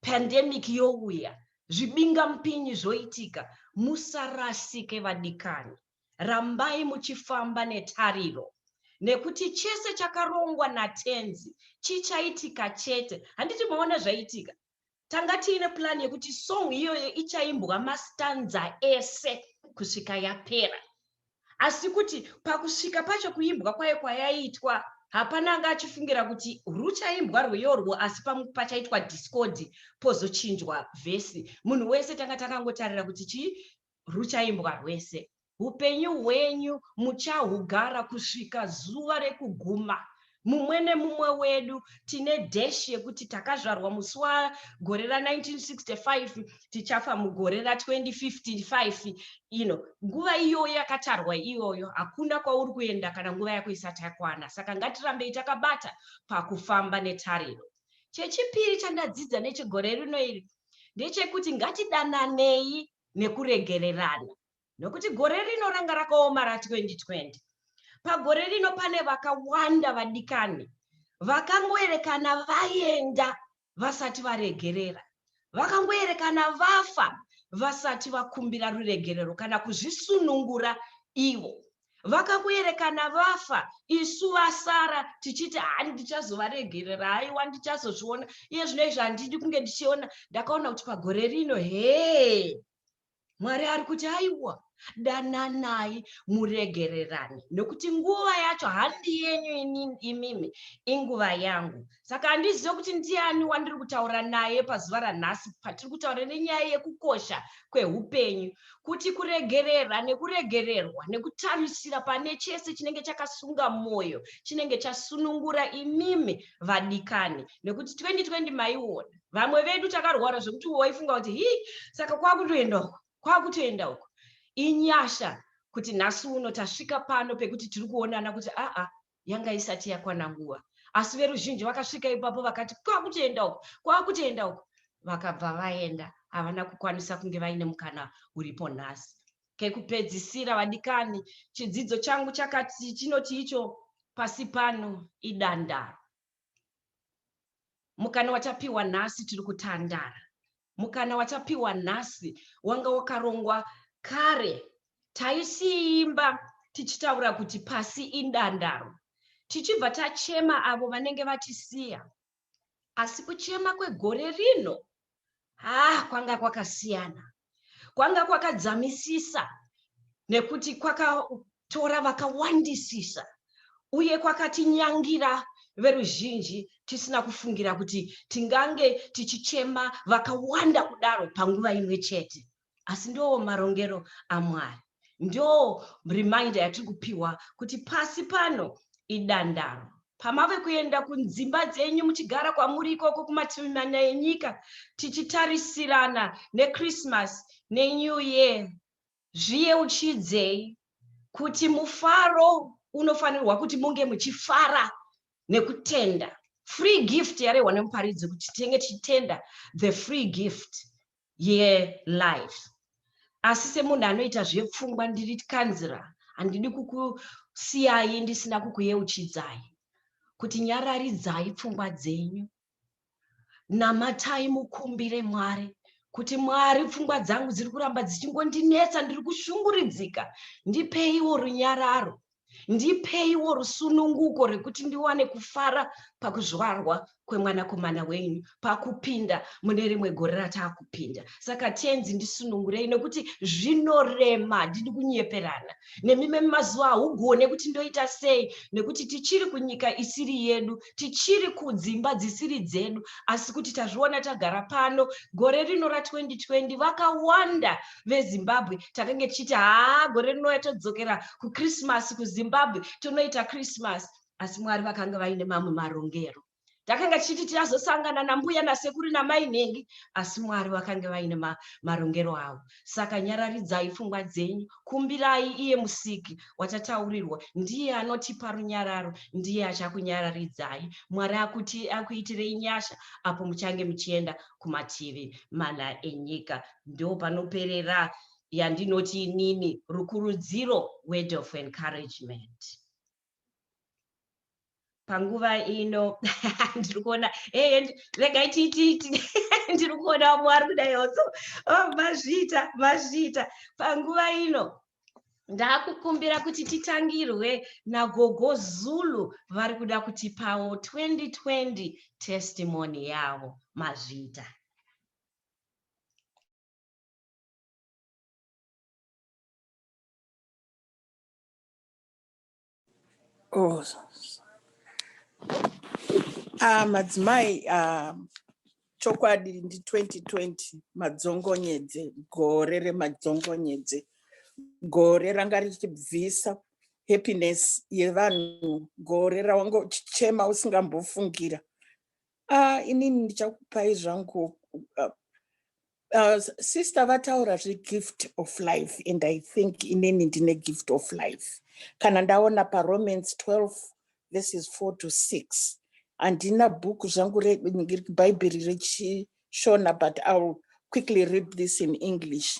pandemic youya, zvibinga mpinyi zvoitika. Musarasike vadikani, rambai muchifamba netariro, nekuti chese chakarongwa natenzi chichaitika chete. Handiti maona zvaitika. Tanga tiine plan yekuti song iyoyo ichaimbwa mastanza ese kusvika yapera, asi kuti pakusvika pacho kuimbwa kwayo kwayaitwa hapana anga achifungira kuti ruchaimbwa rweyorwo, asi pachaitwa discord pozochinjwa vhesi. Munhu wese tanga takangotarira kuti ruchaimbwa rwese. Upenyu hwenyu muchahugara kusvika zuva rekuguma. Mumwe nemumwe wedu tine dash yekuti takazvarwa musi wagore ra1965 tichafa mugore ra2055. Nguva iyoyo yakatarwa iyoyo, hakuna kwauri kuenda kana nguva yako isati yakwana. Saka ngatirambei takabata pakufamba netariro. Chechipiri chandadzidza nechegore rino iri ndechekuti ngatidananei nekuregererana, nokuti gore rino ranga rakaoma ra2020. Pagore rino pane vakawanda vadikani vakangoerekana vaenda vasati varegerera, vakangoerekana vafa vasati vakumbira ruregerero kana kuzvisunungura ivo, vakangoerekana vafa isu vasara tichiti ndichazovaregerera, haiwa ndichazozviona iye zvino izvi handidi kunge ndichiona. Ndakaona kuti pagore rino Mwari ari kuti aiwa dananai muregererane nekuti nguva yacho handi yenyu imimi inguva yangu. Saka handizivi kuti ndiani wandiri kutaura naye pazuva ranhasi patiri kutaura nenyaya yekukosha kweupenyu, kuti kuregerera nekuregererwa nekutarisira pane chese chinenge chakasunga mwoyo, chinenge chasunungura imimi vadikani, nekuti 2020 maiona vamwe vedu takarwara zvekuti waifunga kuti saka kwakutoenda uko inyasha kuti nhasi uno tasvika pano pekuti tiri kuonana kuti yanga isati yakwana nguva, asi veruzhinji vakasvika ipapo vakati kwakutoenda uko vakabva vaenda, havana kukwanisa kunge vaine mukana uripo nhasi. Kekupedzisira vadikani, chidzidzo changu chakati chinoti icho pasi pano idandaro. Mukana watapiwa nhasi tiri kutandara, mukana watapiwa nhasi wanga wakarongwa kare. Taisiimba tichitaura kuti pasi indandaro, tichibva tachema avo vanenge vatisiya, asi kuchema kwegore rino kwanga kwakasiyana, kwanga kwakadzamisisa, nekuti kwakatora vakawandisisa uye kwakatinyangira veruzhinji tisina kufungira kuti tingange tichichema vakawanda kudaro panguva imwe chete. Asi ndo marongero aMwari, ndo reminder yatiri kupiwa kuti pasi pano idandaro. Pamave kuenda kunzimba dzenyu muchigara kwamuri ikoko kumativi mana enyika, tichitarisirana neChristmas neNew Year, zviyeuchidzei kuti mufaro unofanirwa kuti munge muchifara nekutenda. Free gift yarehwa nemuparidzi kuti tenge tichitenda, the free gift life. Asi semunhu anoita zvepfungwa ndiri kanzira, handidi kukusiyai ndisina kukuyeuchidzai kuti nyararidzai pfungwa dzenyu, namatai mukumbire Mwari kuti Mwari, pfungwa dzangu dziri kuramba dzichingondinetsa, ndiri kushunguridzika, ndipeiwo runyararo, ndipeiwo rusununguko rekuti ndiwane kufara pakuzvarwa kwemwanakomana wenyu, pakupinda mune rimwe gore rataakupinda. Saka tenzi ndisunungurei, nekuti zvinorema, ndiri kunyeperana nemime mazuva haugone kuti ndoita sei, nekuti tichiri kunyika isiri yedu, tichiri kudzimba dzisiri dzedu, asi kuti tazviona tagara pano gore rino ra2020 vakawanda veZimbabwe takange tichiti gore rino yatodzokera kuChristmas kuZimbabwe tonoita Christmas, asi Mwari vakanga vaine mamwe marongero. Takanga tichiti tichazosangana nambuya nasekuru namai nhengi, asi Mwari vakanga vaine marongero avo. Saka nyararidzai pfungwa dzenyu, kumbirai iye musiki watataurirwa, ndiye anotipa runyararo, ndiye achakunyararidzai. Mwari akuitirei nyasha apo muchange muchienda kumativi mana enyika. Ndo panoperera yandinoti inini rukurudziro, word of encouragement. Panguva ino ndiri kuona regai titi ndiri kuona Mwari kudaiotso mazvita. Panguva ino ndakukumbira kuti titangirwe naGogo Zulu, vari kuda kutipawo 2020 testimony yavo. Mazvita. Madzimai, chokwadi ndi 2020 madzongonyedze, gore remadzongonyedze, gore ranga richibvisa happiness yevanhu, gore rawanga uchichema usingambofungira. Inini ndichakupai zvangu sister vataura gift of life, and I think inini ndine gift of life. Kana ndaona paRomans 12 verses 4-6. Andina bhuku zvangu reBhayibheri rechishona, but I'll quickly read this in English.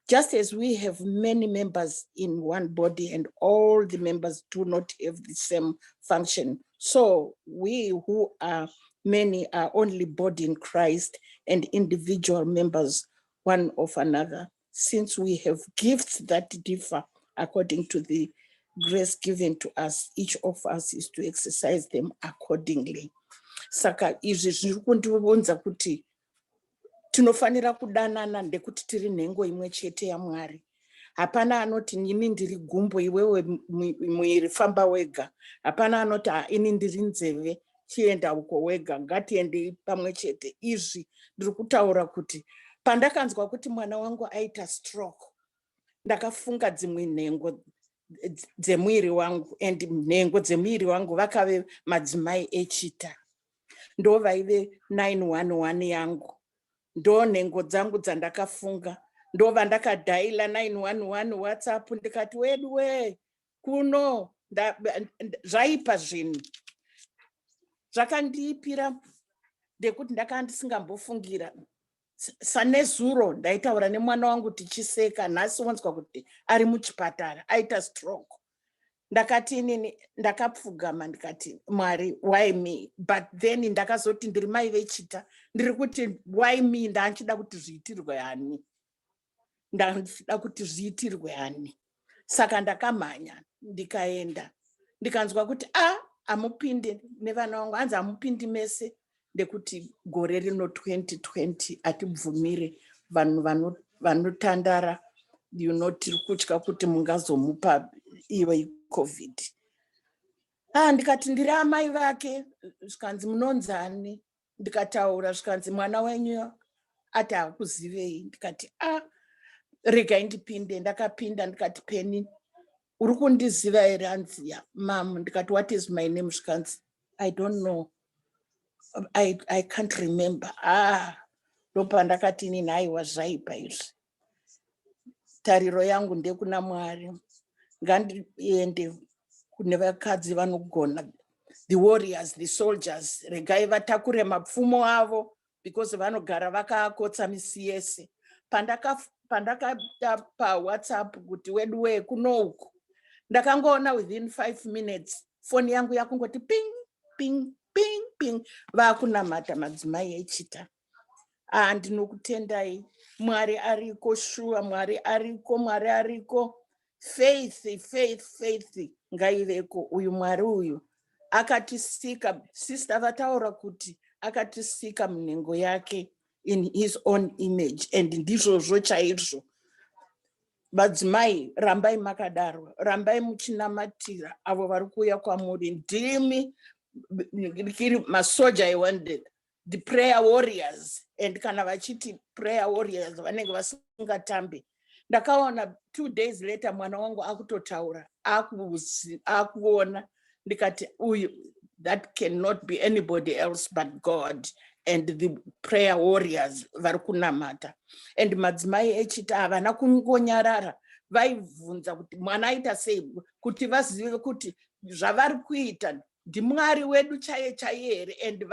Just as we have many members in one body and all the members do not have the same function, so we who are many are only body in Christ and individual members one of another. Since we have gifts that differ according to the grace given to us, each of us is to exercise them accordingly. Saka izvi zviri kundivonza kuti tinofanira kudanana ndekuti tiri nhengo imwe chete yaMwari. Hapana anoti ini ndiri gumbo iwewe mwiri famba wega. Hapana anoti ini ndiri nzeve chienda uko wega, ngatiendei pamwe chete. Izvi ndiri kutaura kuti pandakanzwa kuti mwana wangu aita stroke, ndakafunga dzimwe nhengo dzemwiri wangu, and nhengo dzemwiri wangu vakave madzimai echita. Ndo vaive 911 yangu, ndo nhengo dzangu dzandakafunga. Ndo vandakadhaila 911 WhatsApp ndikati wedu kuno zvaipa zvinhu zvakandiipira ndekuti ndakanga ndisingambofungira. Sanezuro ndaitaura nemwana wangu tichiseka, nhasi wanzwa kuti ari muchipatara aita stroke. Ndakati inini ndakapfugama ndikati Mwari why me, but then ndakazoti ndiri mai vechita, ndiri kuti why me, ndanchida kuti zviitirwe hani, ndachida kuti zviitirwe hani. Saka ndakamhanya ndikaenda ndikanzwa kuti amupinde nevana vangu, hanzi amupindi mese, ndekuti gore rino 2020 atibvumire vanhu vanotandara, tiri kutya kuti mungazomupa iwe COVID. Ndikati ndiri amai vake, zvikanzi munonzani, ndikataura zvikanzi mwana wenyu ati hakuzivei. Ndikati regai ndipinde. Ndakapinda ndikati Penny, uri kundiziva here? Hanzi mam. Ndikati what is my name? Zvikanzi I don't know, I can't remember. Ndopa ndakati inini haiwa zvaipa izvi. Tariro yangu ndekuna Mwari, ngandiende kune vakadzi vanogona, the warriors, the soldiers, regai vatakure mapfumo avo, because vanogara vakaakotsa misi yese. Pandakada paWhatsApp kuti wedu kuno uku, ndakangoona within 5 minutes foni yangu yakungoti ping ping ping ping, vakunamata madzimai echita. Ndinokutendai, Mwari ariko, shuwa Mwari ariko, Mwari ariko. Faith ngaiveko. Uyu Mwari uyu akatisika, sister vataura kuti akatisika munhengo yake, in his own image, and ndizvozvo chaizvo. Madzimai, rambai makadaro, rambai muchinamatira avo vari kuuya kwamuri. Ndimi masoja iwanted, the prayer warriors, and kana vachiti prayer warriors vanenge vasingatambi. Ndakaona 2 days later mwana wangu akutotaura, akuona. Ndikati uyu, that cannot be anybody else but God and the prayer warriors vari kunamata. And madzimai echita havana kungonyarara, vaibvunza kuti mwana aita sei, kuti vazive kuti zvavari kuita ndiMwari wedu chaiye here. And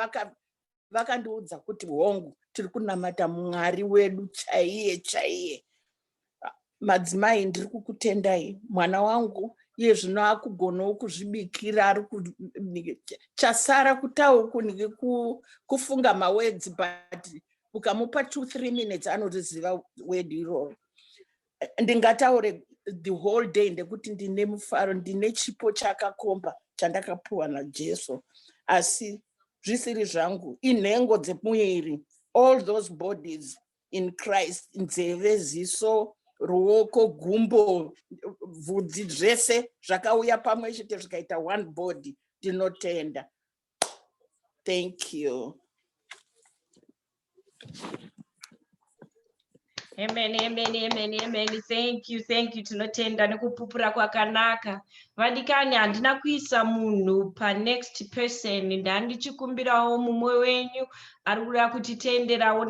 vakandiudza kuti hongu, tiri kunamata Mwari wedu chaiye. Madzimai, ndiri kukutendai. Mwana wangu iye zvino akugonawo kuzvibikira, chasara kufunga mawords, but ukamupa 2-3 minutes anoriziva word iroro. Ndingataure the whole day ndekuti ndine mufaro, ndine chipo chakakomba chandakapuwa naJesu, asi zvisiri zvangu, inhengo dzemuviri, all those bodies in Christ, nzeve, ziso, ruoko, gumbo, bvudzi, zvese zvakauya pamwe chete zvikaita one body. Ndinotenda. Thank you. Amen. Thank you. Tinotenda nekupupura kwakanaka. Vadikani, handina kuisa munhu next person. Ndandichikumbirawo mumwe wenyu ari kuda kutitenderawo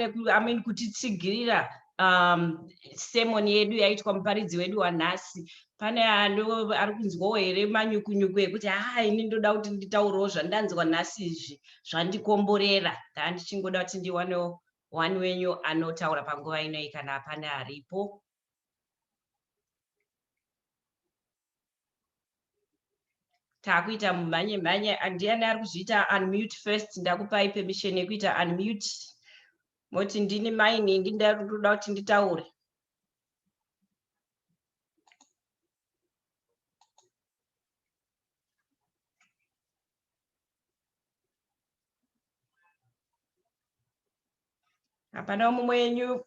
kutitsigirira sermon yedu yaitwa muparidzi wedu wanhasi. Pane ari kunzwawo here manyukunyuku ekuti ini ndoda kuti nditaurewo zvandanzwa nhasi izvi zvandikomborera. Ndandichingooda kuti ndiwanewo wani wenyu anotaura panguva inoi kana hapana aripo. Takuita mumhanye, ndiani ari kuzviita unmute first? Ndakupai permission yekuita unmute. Moti ndini mainingi ndari kuda kuti nditaure. Hapana mumwe wenyu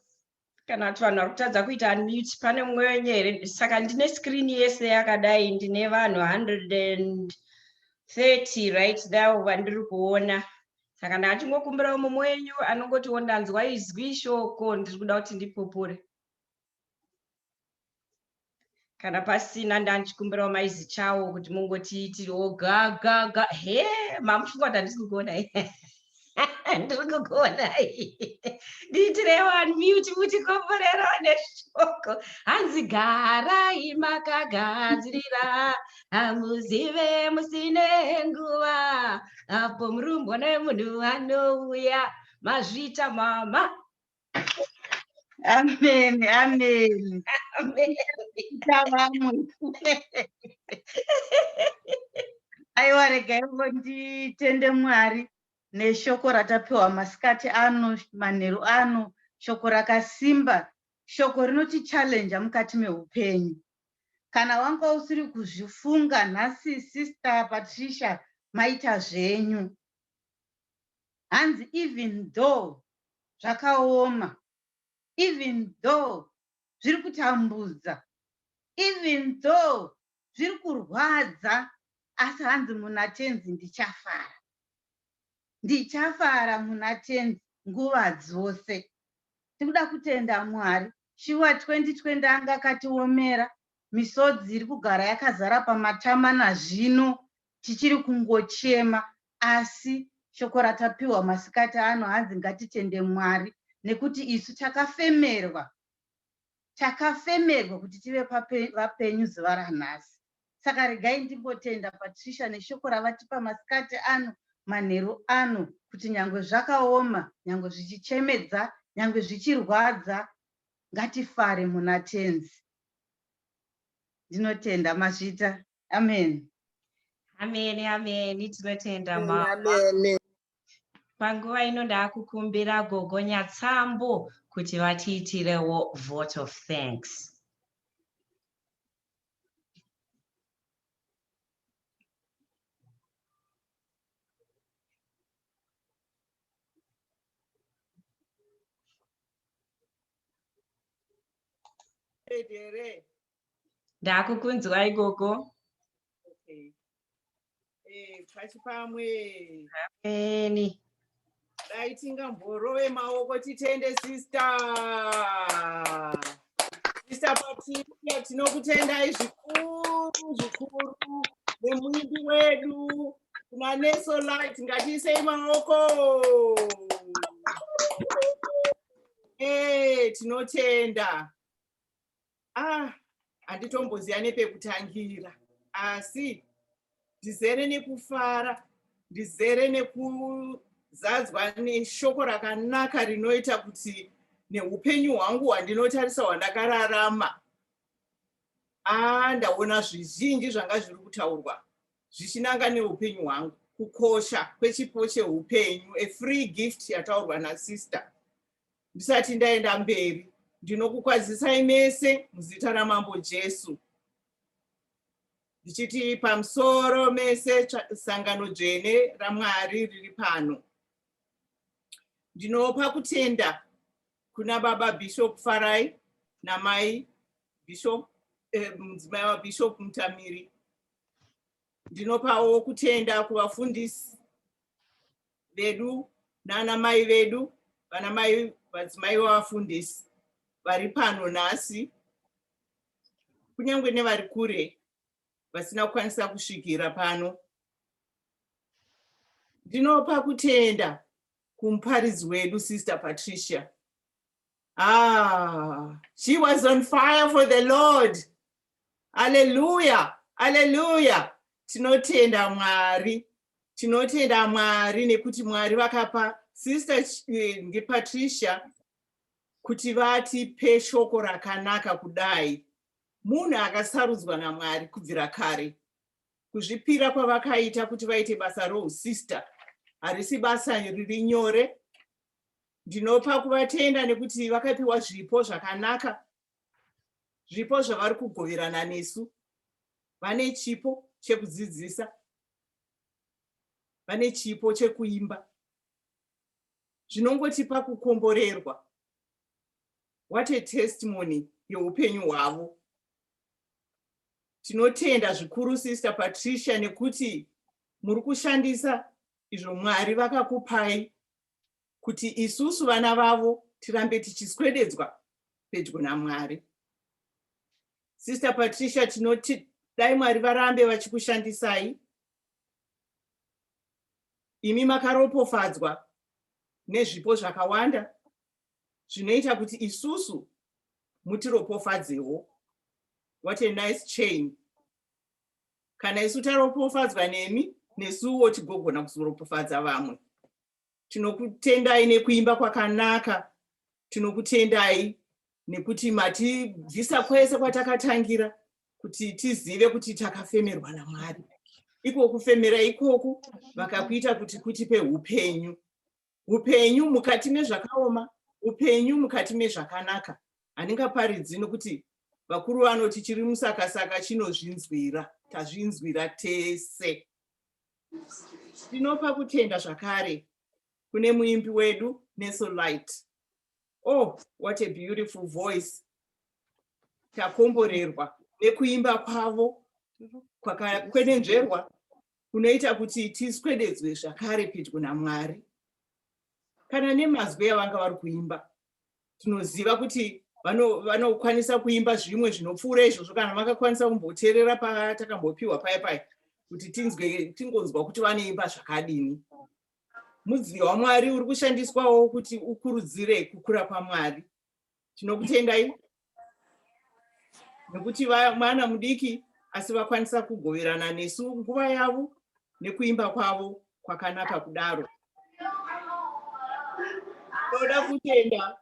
kana kuti vanhu vari kutadza kuita unmute. Pane mumwe wenyu here? Saka ndine screen yese yakadai, ndine vanhu 130 right there vandiri kuona. Saka ndachingokumbirawo mumwe wenyu anongotiwo ndanzwa izwi shoko ndiri kuda kuti ndipupure. Kana pasina ndanchikumbirawo maizi chawo kuti mungotiitiriwo gaga. He, mamufunga kuti handisi kukuona ndiri kukuona. Ndiitirewo unmute mutikomborerewo neshoko. Hanzi garai makagadzirira, hamuzive musine nguva, apo murumbwana wemunhu anouya, mazvita mama. Amen, amen. Amen. Aiwa, regai nditende Mwari neshoko ratapiwa masikati ano, manheru ano, shoko rakasimba, shoko rinotichallenge mukati meupenyu. Kana wanga usiri kuzvifunga, nhasi Sister Patricia maita zvenyu. Hanzi even though zvakaoma, even though zviri kutambudza, even though zviri kurwadza, asi hanzi muna tenzi ndichafara. Ndichafara muna tenzi nguva dzose. Tikuda kutenda Mwari. Shuwa 2020 anga katiomera, misodzi iri kugara yakazara pamatama nazvino tichiri kungochema, asi shoko ratapiwa masikati ano hanzi ngatitende Mwari, nekuti isu takafemerwa kuti tive vapenyu zuva ranhasi. Saka regai ndimbotenda Patricia neshoko ravatipa masikati ano, manheru ano, kuti nyangwe zvakaoma, nyangwe zvichichemedza, nyangwe zvichirwadza, ngatifare muna tenzi. Ndinotenda mazvita. Amen. Amen, amen. Tinotenda Amen. panguva ino ndaakukumbira gogo Nyatsambo kuti vatiitirewo vote of thanks. Ndakukunzwai gogo. Pachipamwe. Amen. Dai tingamborove maoko titende Sister Patricia, tinokutendai zvikuru nemuimbi wedu. Kuna Nursel ngatiisei maoko. Tinotenda. Handitomboziva nepekutangira, asi ndizere nekufara, ndizere nekuzadzwa neshoko rakanaka rinoita kuti neupenyu hwangu hwandinotarisa hwandakararama, ndaona zvizhinji zvanga zviri kutaurwa zvichinanga neupenyu hwangu. Kukosha Kwe Chipo Chehupenyu, a free gift yataurwa naSister. Ndisati ndaenda mberi, ndinokukwazisai mese muzita raMambo Jesu, ndichiti pamusoro mese sangano dzvene raMwari riri pano. Ndinopa kutenda kuna baba Bishop Farai namai Bishop mudzimai waBishop Mutamiri. Ndinopawo kutenda kuvafundisi vedu nana mai vedu, vanamai vadzimai vavafundisi vari pano nhasi, kunyangwe nevari kure vasina kukwanisa kusvikira pano. Ndinopa kutenda kumuparidzi wedu Sister Patricia. She was on fire for the Lord. Hallelujah, hallelujah. Tinotenda Mwari, tinotenda Mwari nekuti Mwari vakapa Sister Patricia kuti vatipe shoko rakanaka kudai. Munhu akasarudzwa naMwari kubvira kare. Kuzvipira kwavakaita kuti vaite basa rousista harisi basa riri nyore. Ndinopa kuvatenda nekuti vakapiwa zvipo zvakanaka, zvipo zvavari kugoverana nesu. Vane chipo chekudzidzisa, vane chipo chekuimba, zvinongotipa kukomborerwa. What a testimony yeupenyu hwavo. Tinotenda zvikuru Sister Patricia nekuti muri kushandisa izvo Mwari vakakupai kuti isusu vana vavo tirambe tichiswededzwa pedyo naMwari. Sister Patricia, tinoti dai Mwari varambe vachikushandisai. Imi makaropofadzwa nezvipo zvakawanda zvinoita kuti isusu mutiropofadzewo. What a nice chain. Kana isu taropofadzwa nemi, nesuwo tigogona kuzoropofadza vamwe. Tinokutendai nekuimba kwakanaka. Tinokutendai nekuti matibvisa kwese kwatakatangira kuti tizive kuti takafemerwa naMwari. Iko kufemera ikoku vakakuita kuti kutipe upenyu. Upenyu mukati mezvakaoma, upenyu mukati mezvakanaka. Handingaparidzi nokuti vakuru vanoti chiri musakasaka chinozvinzwira. Tazvinzwira tese. Tinopa kutenda zvakare kune muimbi wedu Nursel. Oh, what a beautiful voice. Takomborerwa nekuimba kwavo kwakakwenenzverwa kunoita kuti tiswededzwe zvakare pedyo naMwari. Kana nemazwi avanga vari kuimba, tinoziva kuti vanokwanisa kuimba zvimwe zvinopfuura izvozvo kana vakakwanisa kumboteerera patakambopiwa paya kuti tingonzwa kuti vanoimba zvakadini. Mudziyo waMwari uri kushandiswawo kuti ukurudzire kukura kwaMwari. Tinokutendai nekuti mwana mudiki asi vakwanisa kugoverana nesu nguva yavo nekuimba kwavo kwakanaka kudaro. Toda kutenda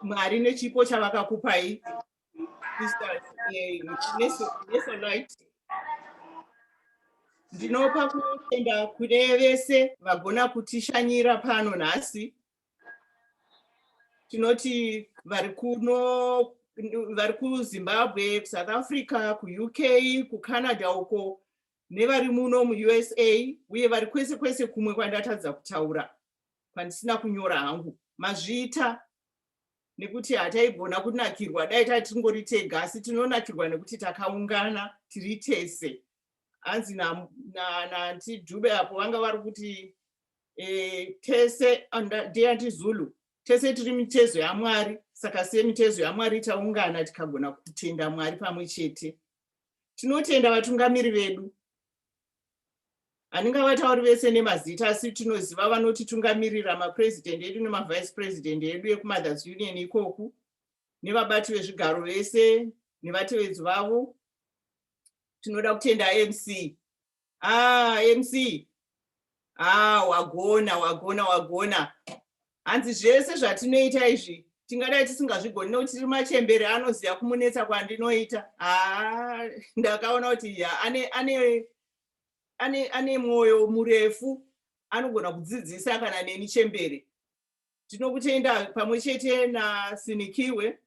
Mwari nechipo chavakakupai Nursel. Ndinopa kutenda kune vese vagona kutishanyira pano nhasi. Tinoti vari kuZimbabwe, South Africa, kuUK, kuCanada uko, nevari muno muUSA, uye vari kwese kwese kumwe kwandatadza kutaura pandisina kunyora hangu. Mazvita nekuti hataigona kunakirwa dai tatingori tega, asi tinonakirwa nekuti takaungana tiri tese. Hanzi nanti Dube apo vanga vari kuti tese ndianti Zulu, tese tiri mitezo yaMwari, saka semitezo yaMwari taungana tikagona kutenda Mwari pamwe chete. Tinotenda vatungamiri vedu. Handingavatauri vese nemazita, asi tinoziva vanotitungamirira, mapresident edu nemavice president edu ekuMothers Union ikoku, nevabati vezvigaro vese nevatevedzi vavo. Tinoda kutenda MC. MC. Wagona. Hanzi zvese zvatinoita izvi tingadai tisingazvigoni nokuti tiri machembere anoziva kumunetsa kwandinoita. Ndakaona kuti ane mwoyo murefu, anogona kudzidzisa kana neni chembere. Tinokutenda pamwe chete naSinikiwe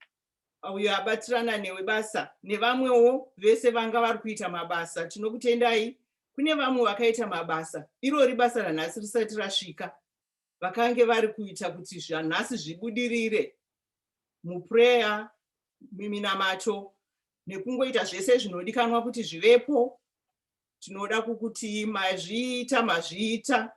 uyo abatirana newe basa, nevamwewo vese vanga vari kuita mabasa. Tinokutendai. Kune vamwe vakaita mabasa irori basa ranhasi risati rasvika, vakange vari kuita kuti zvanhasi zvibudirire muprayer, miminamato, nekungoita zvese zvinodikanwa kuti zvivepo. Tinoda kukuti mazviita.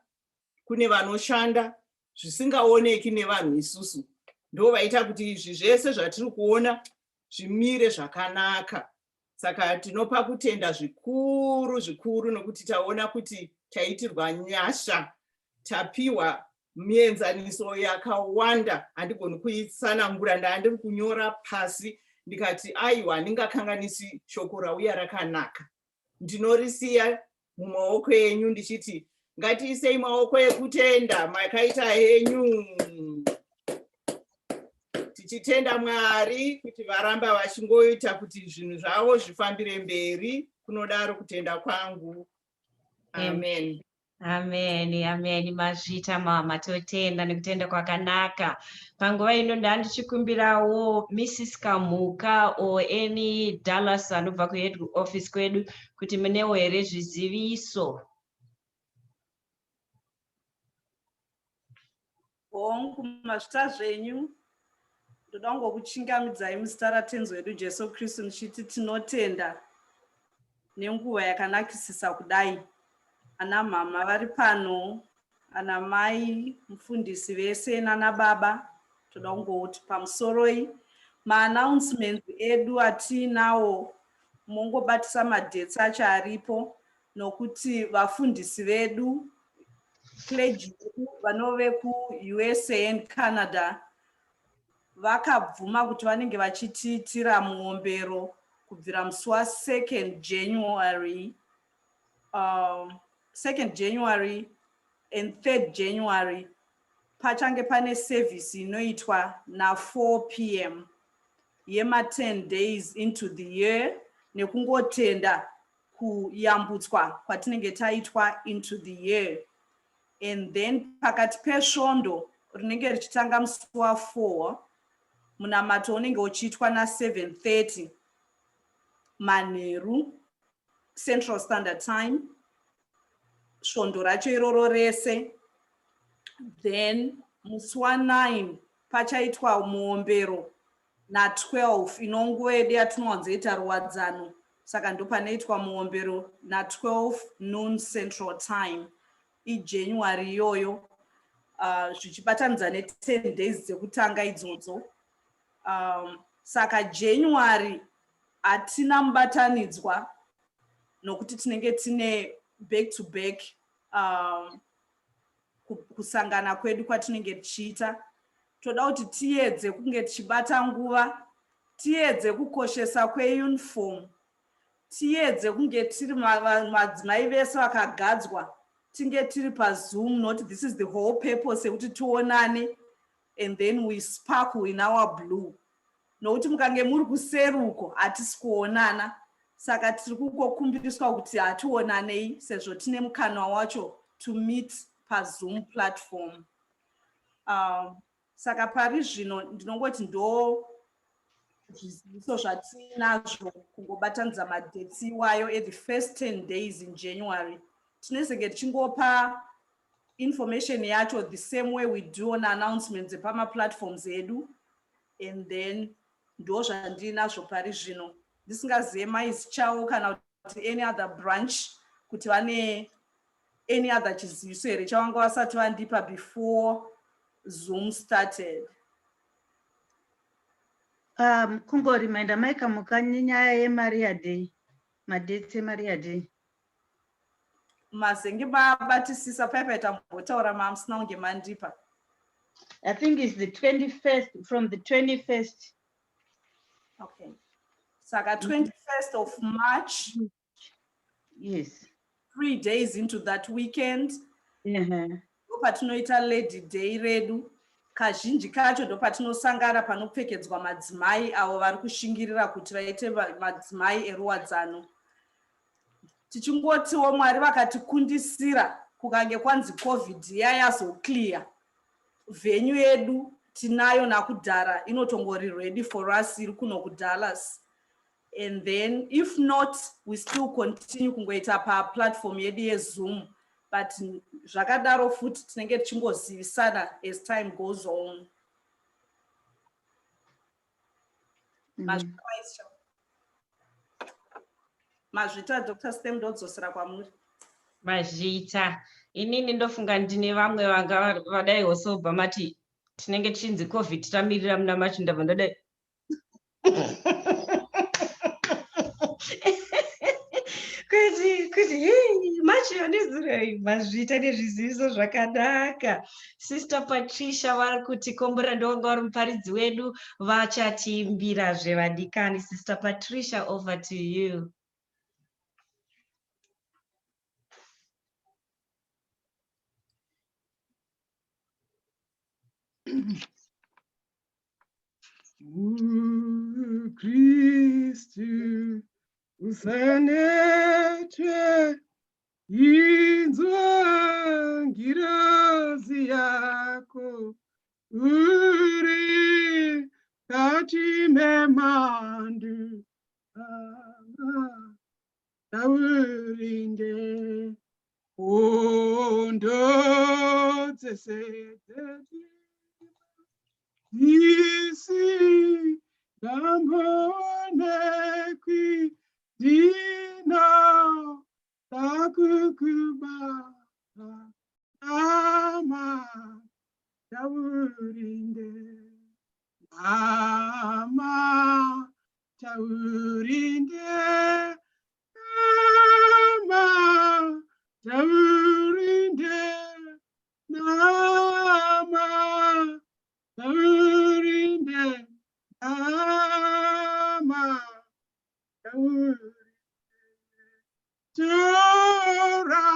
Kune vanoshanda zvisingaoneki nevanhu isusu, ndo vaita kuti izvi zvese zvatiri kuona zvimire zvakanaka. Saka tinopa kutenda zvikuru nokuti taona kuti taitirwa nyasha, tapiwa mienzaniso yakawanda. Handigoni kuitsanangura, ndandiri kunyora pasi ndikati aiwa, handingakanganisi shoko rauya rakanaka. Ndinorisiya mumaoko enyu ndichiti ngatiisei maoko ekutenda makaita henyu, tichitenda Mwari kuti varamba vachingoita kuti zvinhu zvavo zvifambire mberi. Kunodaro kutenda kwangu. Amen. Amen. Mazvita mama, totenda nekutenda kwakanaka. Panguva ino ndandichikumbirawo Mrs. Kamuka o any Dallas anobva kuhead office kwedu kuti munewo here zviziviso. hongu mazvita zvenyu. Ndoda kungokuchingamidzai muzita ratenzi wedu Jesu Kristu ndichiti tinotenda nenguva yakanakisisa kudai. Ana mama vari pano, ana mai, mufundisi vese nana baba. Toda kungoti pamusoroi ma-announcements edu atinawo mongobatisa madhetsi acho aripo nokuti vafundisi vedu clergy vanove ku-USA and Canada vakabvuma kuti vanenge vachitiitira muombero kubvira musi wa2 January 2 January and 3 January pachange pane service inoitwa na4 p.m. yema 10 days into the year nekungotenda kuyambutswa kwatinenge taitwa into the year. And then pakati pesvondo rinenge richitanga musi wa4 munamato unenge uchiitwa na7:30 manheru Central Standard Time. Svondo racho iroro rese. Then musi wa9 pachaitwa muombero na12 inonguva yedu yatinowanzoita ruwadzano. Saka ndo panoitwa muombero na12 noon Central Time iJanuary iyoyo. Zvichibatanidza ne10 days dzekutanga idzodzo. Saka January hatina mubatanidzwa nokuti tinenge tine back to back kusangana kwedu kwatinenge tichiita. Toda kuti tiedze kunge tichibata nguva, tiedze kukoshesa kweuniform, tiedze kunge tiri madzimai vese vakagadzwa, tinge tiri paZoom, not this is the whole purpose yekuti tionane and then we sparkle in our blue. Nokuti mukange muri kuseruko hatisi kuonana, saka tiri kukumbiriswa kuti hationanei sezvo tine mukana wacho to meet paZoom platform. Saka pari zvino ndinongoti ndo zviziviso zvatinazvo kungobatanidza madhetsi iwayo the first 10 days in January. Tinezenge tichingopa information yacho the same way we do on announcements pama platforms edu, and then ndo zvandinazvo pari zvino. Ndisingazive maisi chawo kana kuti any other branch kuti vane any other chiziviso here chavanga vasati vandipa before Zoom started. Kungorimainda maika mukanyanya yeMaria Day, madhetsi eMaria Day. Mazenge babatisisa paipaita mbotaura mamusina kunge mandipa. I think it's the 21st, from the 21st. Okay. Saka 21st of March. Yes. 3 days into that weekend. Patinoita Lady Day redu. Kazhinji kacho ndo patinosangana panopfekedzwa madzimai avo vari kushingirira kuti vaite madzimai eruwadzano. Tichingotiwo Mwari vakatikundisira kukange kwanzi COVID yazoclear. Venue yedu tinayo nakudhara inotongori ready for us iri kuno kuDallas. And then if not, we still continue kungoita pa platform yedu yeZoom. But zvakadaro futi tinenge tichingozivisana as time goes on. Mazvita Dr. Stem ndodzosera kwamuri. Mazvita. Inini ndofunga ndine vamwe vanga vadai hosobva mati tinenge tichinzi COVID tamirira muna macho ndabva ndadai. Kuti hey macho yonizirei mazvita nezviziviso zvakanaka. Sister Patricia vari kutikombora ndovanga vari muparidzi wedu vachatiimbirazve vadikani. Sister Patricia, over to you. Kristu usanetwe inzwa ngirazi yako uri kati memandu taurinde ondo dzese Disi Gambonekwi Dina Takukuba Ama Taurinde Ama Taurinde Ama Taurinde Nama Taurinde Nama Taurinde Tora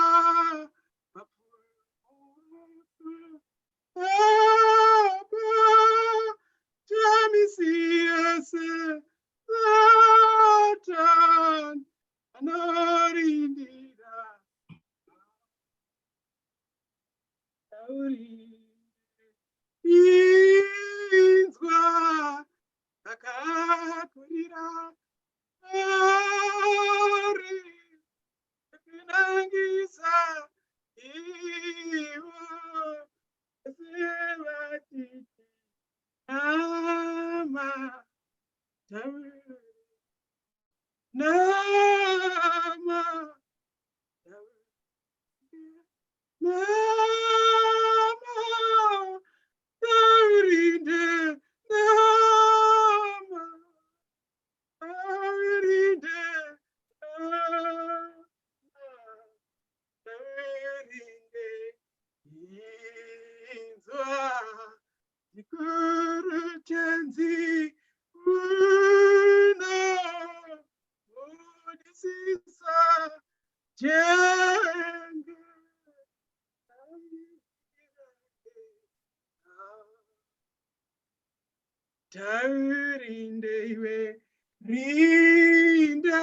Taurinde rinda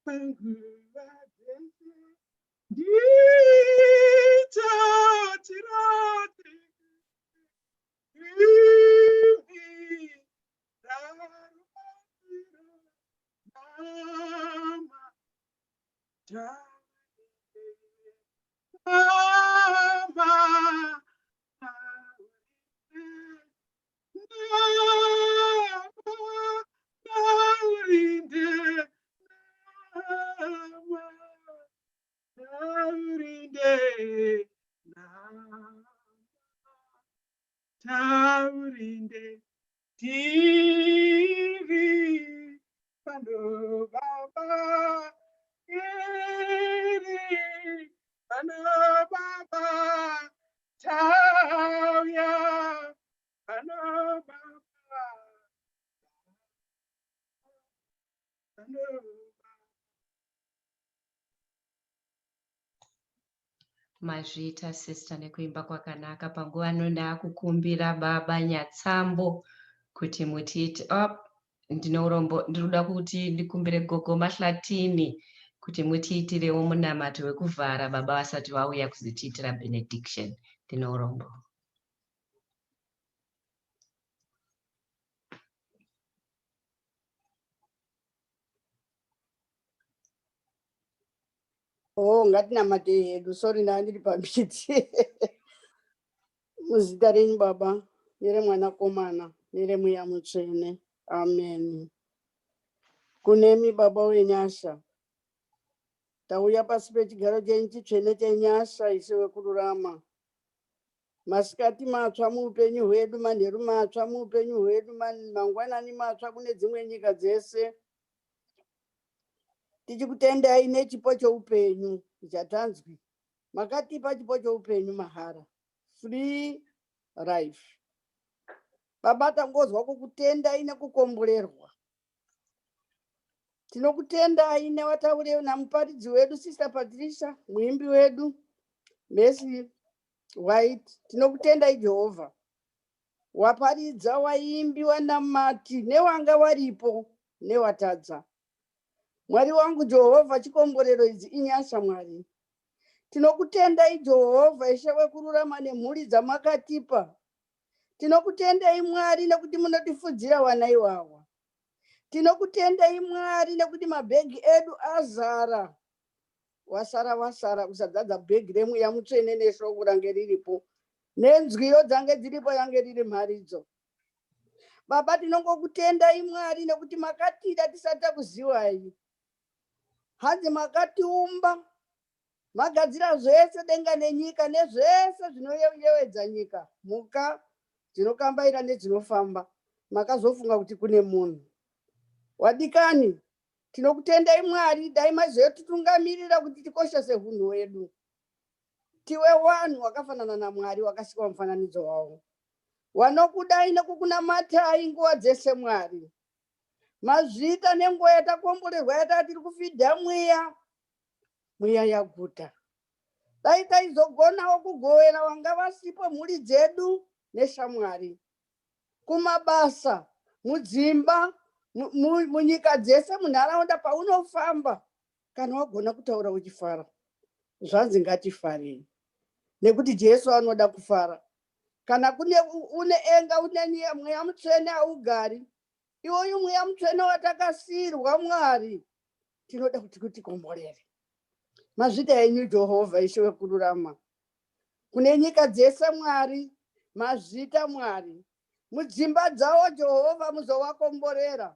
panguva dita tirati Taurinde tiri pano baba iri pano baba tauya pano baba pano Mazvita sister nekuimba kwakanaka panguva anoda kukumbira baba Nyatsambo kuti mutiti ndinorombo ndinoda kuti ndikumbire gogo Mahlatini kuti mutiitirewo munamato wekuvhara baba vasati vauya kuzitiitira benediction. Ndinorombo. Ngatinamate hedu, sorry ndandiri pambiti. Muzita renyu baba, neremwanakomana, neremweya mutsvene. Amen. Kunemi baba wenyasha. Tauya pasi pechigaro chenyu chitsvene chenyasha, Ishe wekururama. Masikati matsva muupenyu hwedu, manheru matsva muupenyu hwedu, mangwanani matsva kune dzimwe nyika dzese. Tichikutendai nechipo cheupenyu chatanzwi. Makatipa chipo cheupenyu mahara. Free life. Baba tangozwa kukutendai nekukomborerwa. Tinokutendai newataure namuparidzi wedu Sister Patricia, muimbi wedu Mercy White. Tinokutendai Jehovah. Waparidza, waimbi, wanamati, newanga waripo, newatadza. Mwari wangu Jehovah, chikomborero idzi inyasha Mwari. Tinokutendai Jehovah, Ishe wekururama nemhuri dzamakatipa. Tinokutendai Mwari nekuti munotifudzira vana iwawa. Tinokutendai Mwari nekuti mabhegi edu azara. Wasara kusadzadza bhegi remweya mutsvene neshoko range riripo. Nenzwiyo dzange dziripo yange riri mharidzo. Baba tinongokutendai Mwari nekuti makatida tisati takuziwai. Hanzi makatiumba, magadzira zvese denga nenyika nezvese zvinoyevedza nyika, mhuka dzinokambaira nedzinofamba. Makazofunga kuti kune munhu. Wadikani, tinokutendai Mwari, dai mazotitungamirira kuti tikoshese hunhu hwedu. Tiwe wanhu wakafanana naMwari, wakasikwa mufananidzo wawo. Wanokudai nekukunamatai nguva dzese Mwari. Mazvita nenguva yatakomborerwa yatati tiri kufidha mweya yaguta. Dai taizogonawo kugovera vanga vasipo mhuri dzedu neshamwari. Kumabasa, mudzimba, munyika dzese, munharaunda paunofamba, kana wagona kutaura uchifara. Zvanzi ngatifarei, nekuti Jesu anoda kufara. Kana une enga une mweya mutsvene augari, iwoyu mweya mutsvene watakasirwa Mwari, tinoda kuti kutikomborere. Mazvida enyu Jehovha, Ishe wekururama. Kune nyika dzese Mwari, mazvita Mwari. Mudzimba dzawo Jehovha muzovakomborera.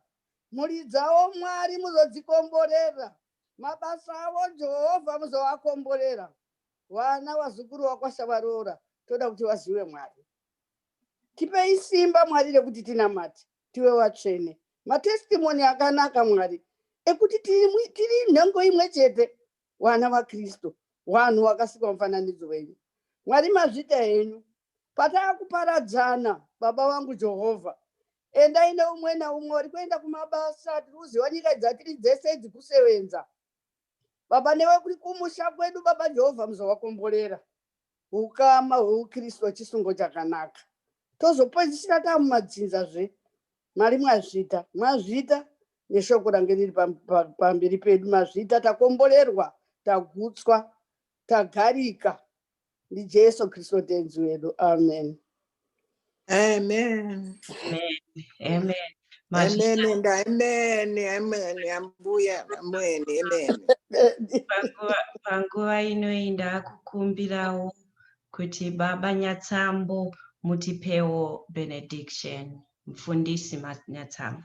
Mhuri dzawo Mwari muzodzikomborera. Mabasa avo Jehovha muzovakomborera. Vana vazukuru vakwashavarora, toda kuti vazive Mwari. Tipei simba Mwari rekuti tinamate, tive vatsvene. Matestimoni akanaka Mwari, ekuti tiri nhengo imwe chete, vana vaKristu, vanhu vakasikwa mufananidzo wenyu. Mwari mazvita henyu, pataakuparadzana, Baba vangu Jehovha, endai neumwe naumwe uri kuenda kumabasa, tiri kuziva nyika dzatiri dzese idzi kusevenza. Baba newe kuri kumusha kwedu, Baba Jehovha muzovakomborera. Ukama hweukristu chisungo chakanaka. Tozopedzisira tamumadzinzazve. Mwari mwazvita neshoko range riri pamberi pedu. Mazvita takomborerwa, tagutswa, tagarika. NiJesu Kristu tenzi wedu. Amen. Amen. Amen. Amen. Amen and amen. Amen. Ambuya. Amen. Amen. Panguva inoenda kukumbirawo kuti Baba Nyatsambo mutipewo benediction. Mfundisi Nyatsambo.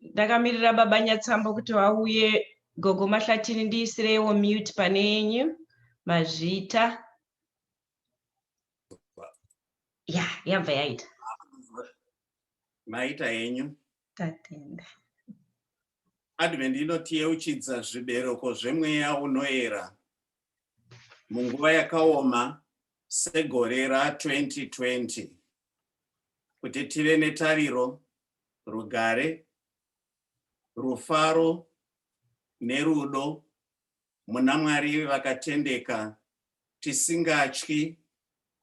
Ndakamirira Baba Nyatsambo kuti wauye. Gogo Mahlatini ndiisirewo mute pane yenyu. Mazvita. Yabva yaita. Maita yenyu. Tatenda. Advent inotiyeuchidza zvibereko zvemweya unoera munguva yakaoma segore ra2020 kuti tive netariro, rugare, rufaro nerudo muna Mwari vakatendeka, tisingatyi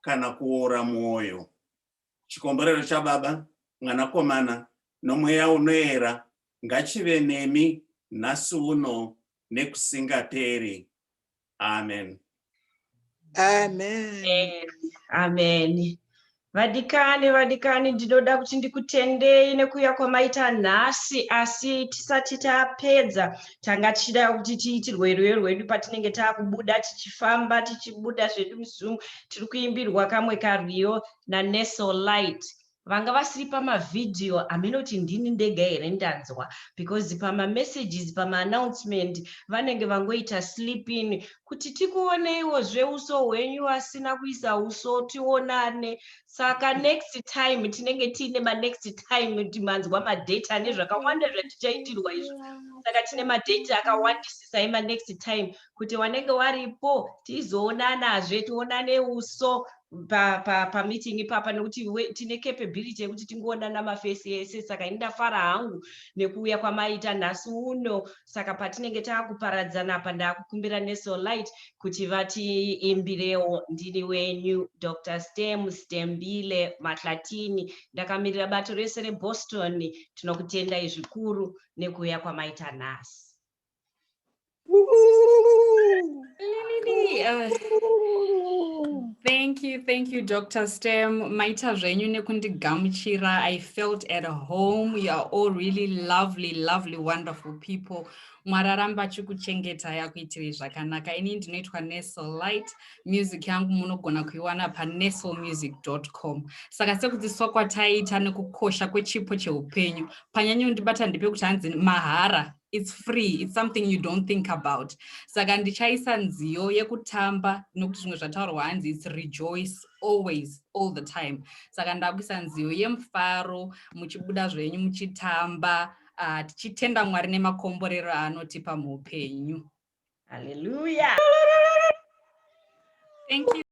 kana kuora mwoyo. Chikomborero chaBaba, Mwanakomana nomweya unoera ngachive nemi nhasi uno nekusingaperi. Amen. Amen. Amen. Vadikani, ndinoda kuti ndikutendei nekuuya kwamaita nhasi, asi tisati tapedza tanga tichida kuti tiitirwe rwendo rwedu patinenge taakubuda tichifamba tichibuda zvedu muZoom. Tiri kuimbirwa kamwe karwiyo naNursel Light. Vanga vasiri pamavhidhiyo amenoti ndini ndega here ndanzwa, because pamamessages pamaannouncement vanenge vangoita sleeping kuti tikuoneiwo zveuso hwenyu asina kuisa uso tionane. Saka next time tinenge tiine manext time timanzwa madate nezvakawanda zvatichaitirwa izvo. Saka tine madate akawandisisa emanext time kuti wanenge waripo tizoonanazve, tionane uso pameeting ipapa, nekuti tine capability yekuti tingoonana mafesi ese. Saka indafara hangu nekuuya kwamaita nhasi uno. Saka patinenge taakuparadzana apa ndaakukumbira Nursel Light kuti vatiimbirewo. Ndini wenyu Dr. Stembile Mahlatini, ndakamirira bato rese reBoston. Tinokutendai zvikuru nekuuya kwamaita nhasi. Thank you, Dr. Stem. Maita zvenyu nekundigamuchira. I felt at home. You are all really lovely, wonderful people. Mwararamba chikuchengeta yakuitiri zvakanaka. Ini ndinoitwa Nursel Light. Music yangu munogona kuiwana pa nurselmusic.com. Saka sekuti sokwataita nekukosha Kwe Chipo Chehupenyu. Panyanyo ndibata ndipe kuti hanzi mahara. It's free. It's something you don't think about. Saka ndichaisa nziyo yekutamba nokuti zvimwe zvataurwa hanzi it's rejoice always, all the time. Saka ndakuisa nziyo yemufaro muchibuda zvenyu muchitamba tichitenda Mwari nemakomborero anotipa muupenyu. Hallelujah. Thank you.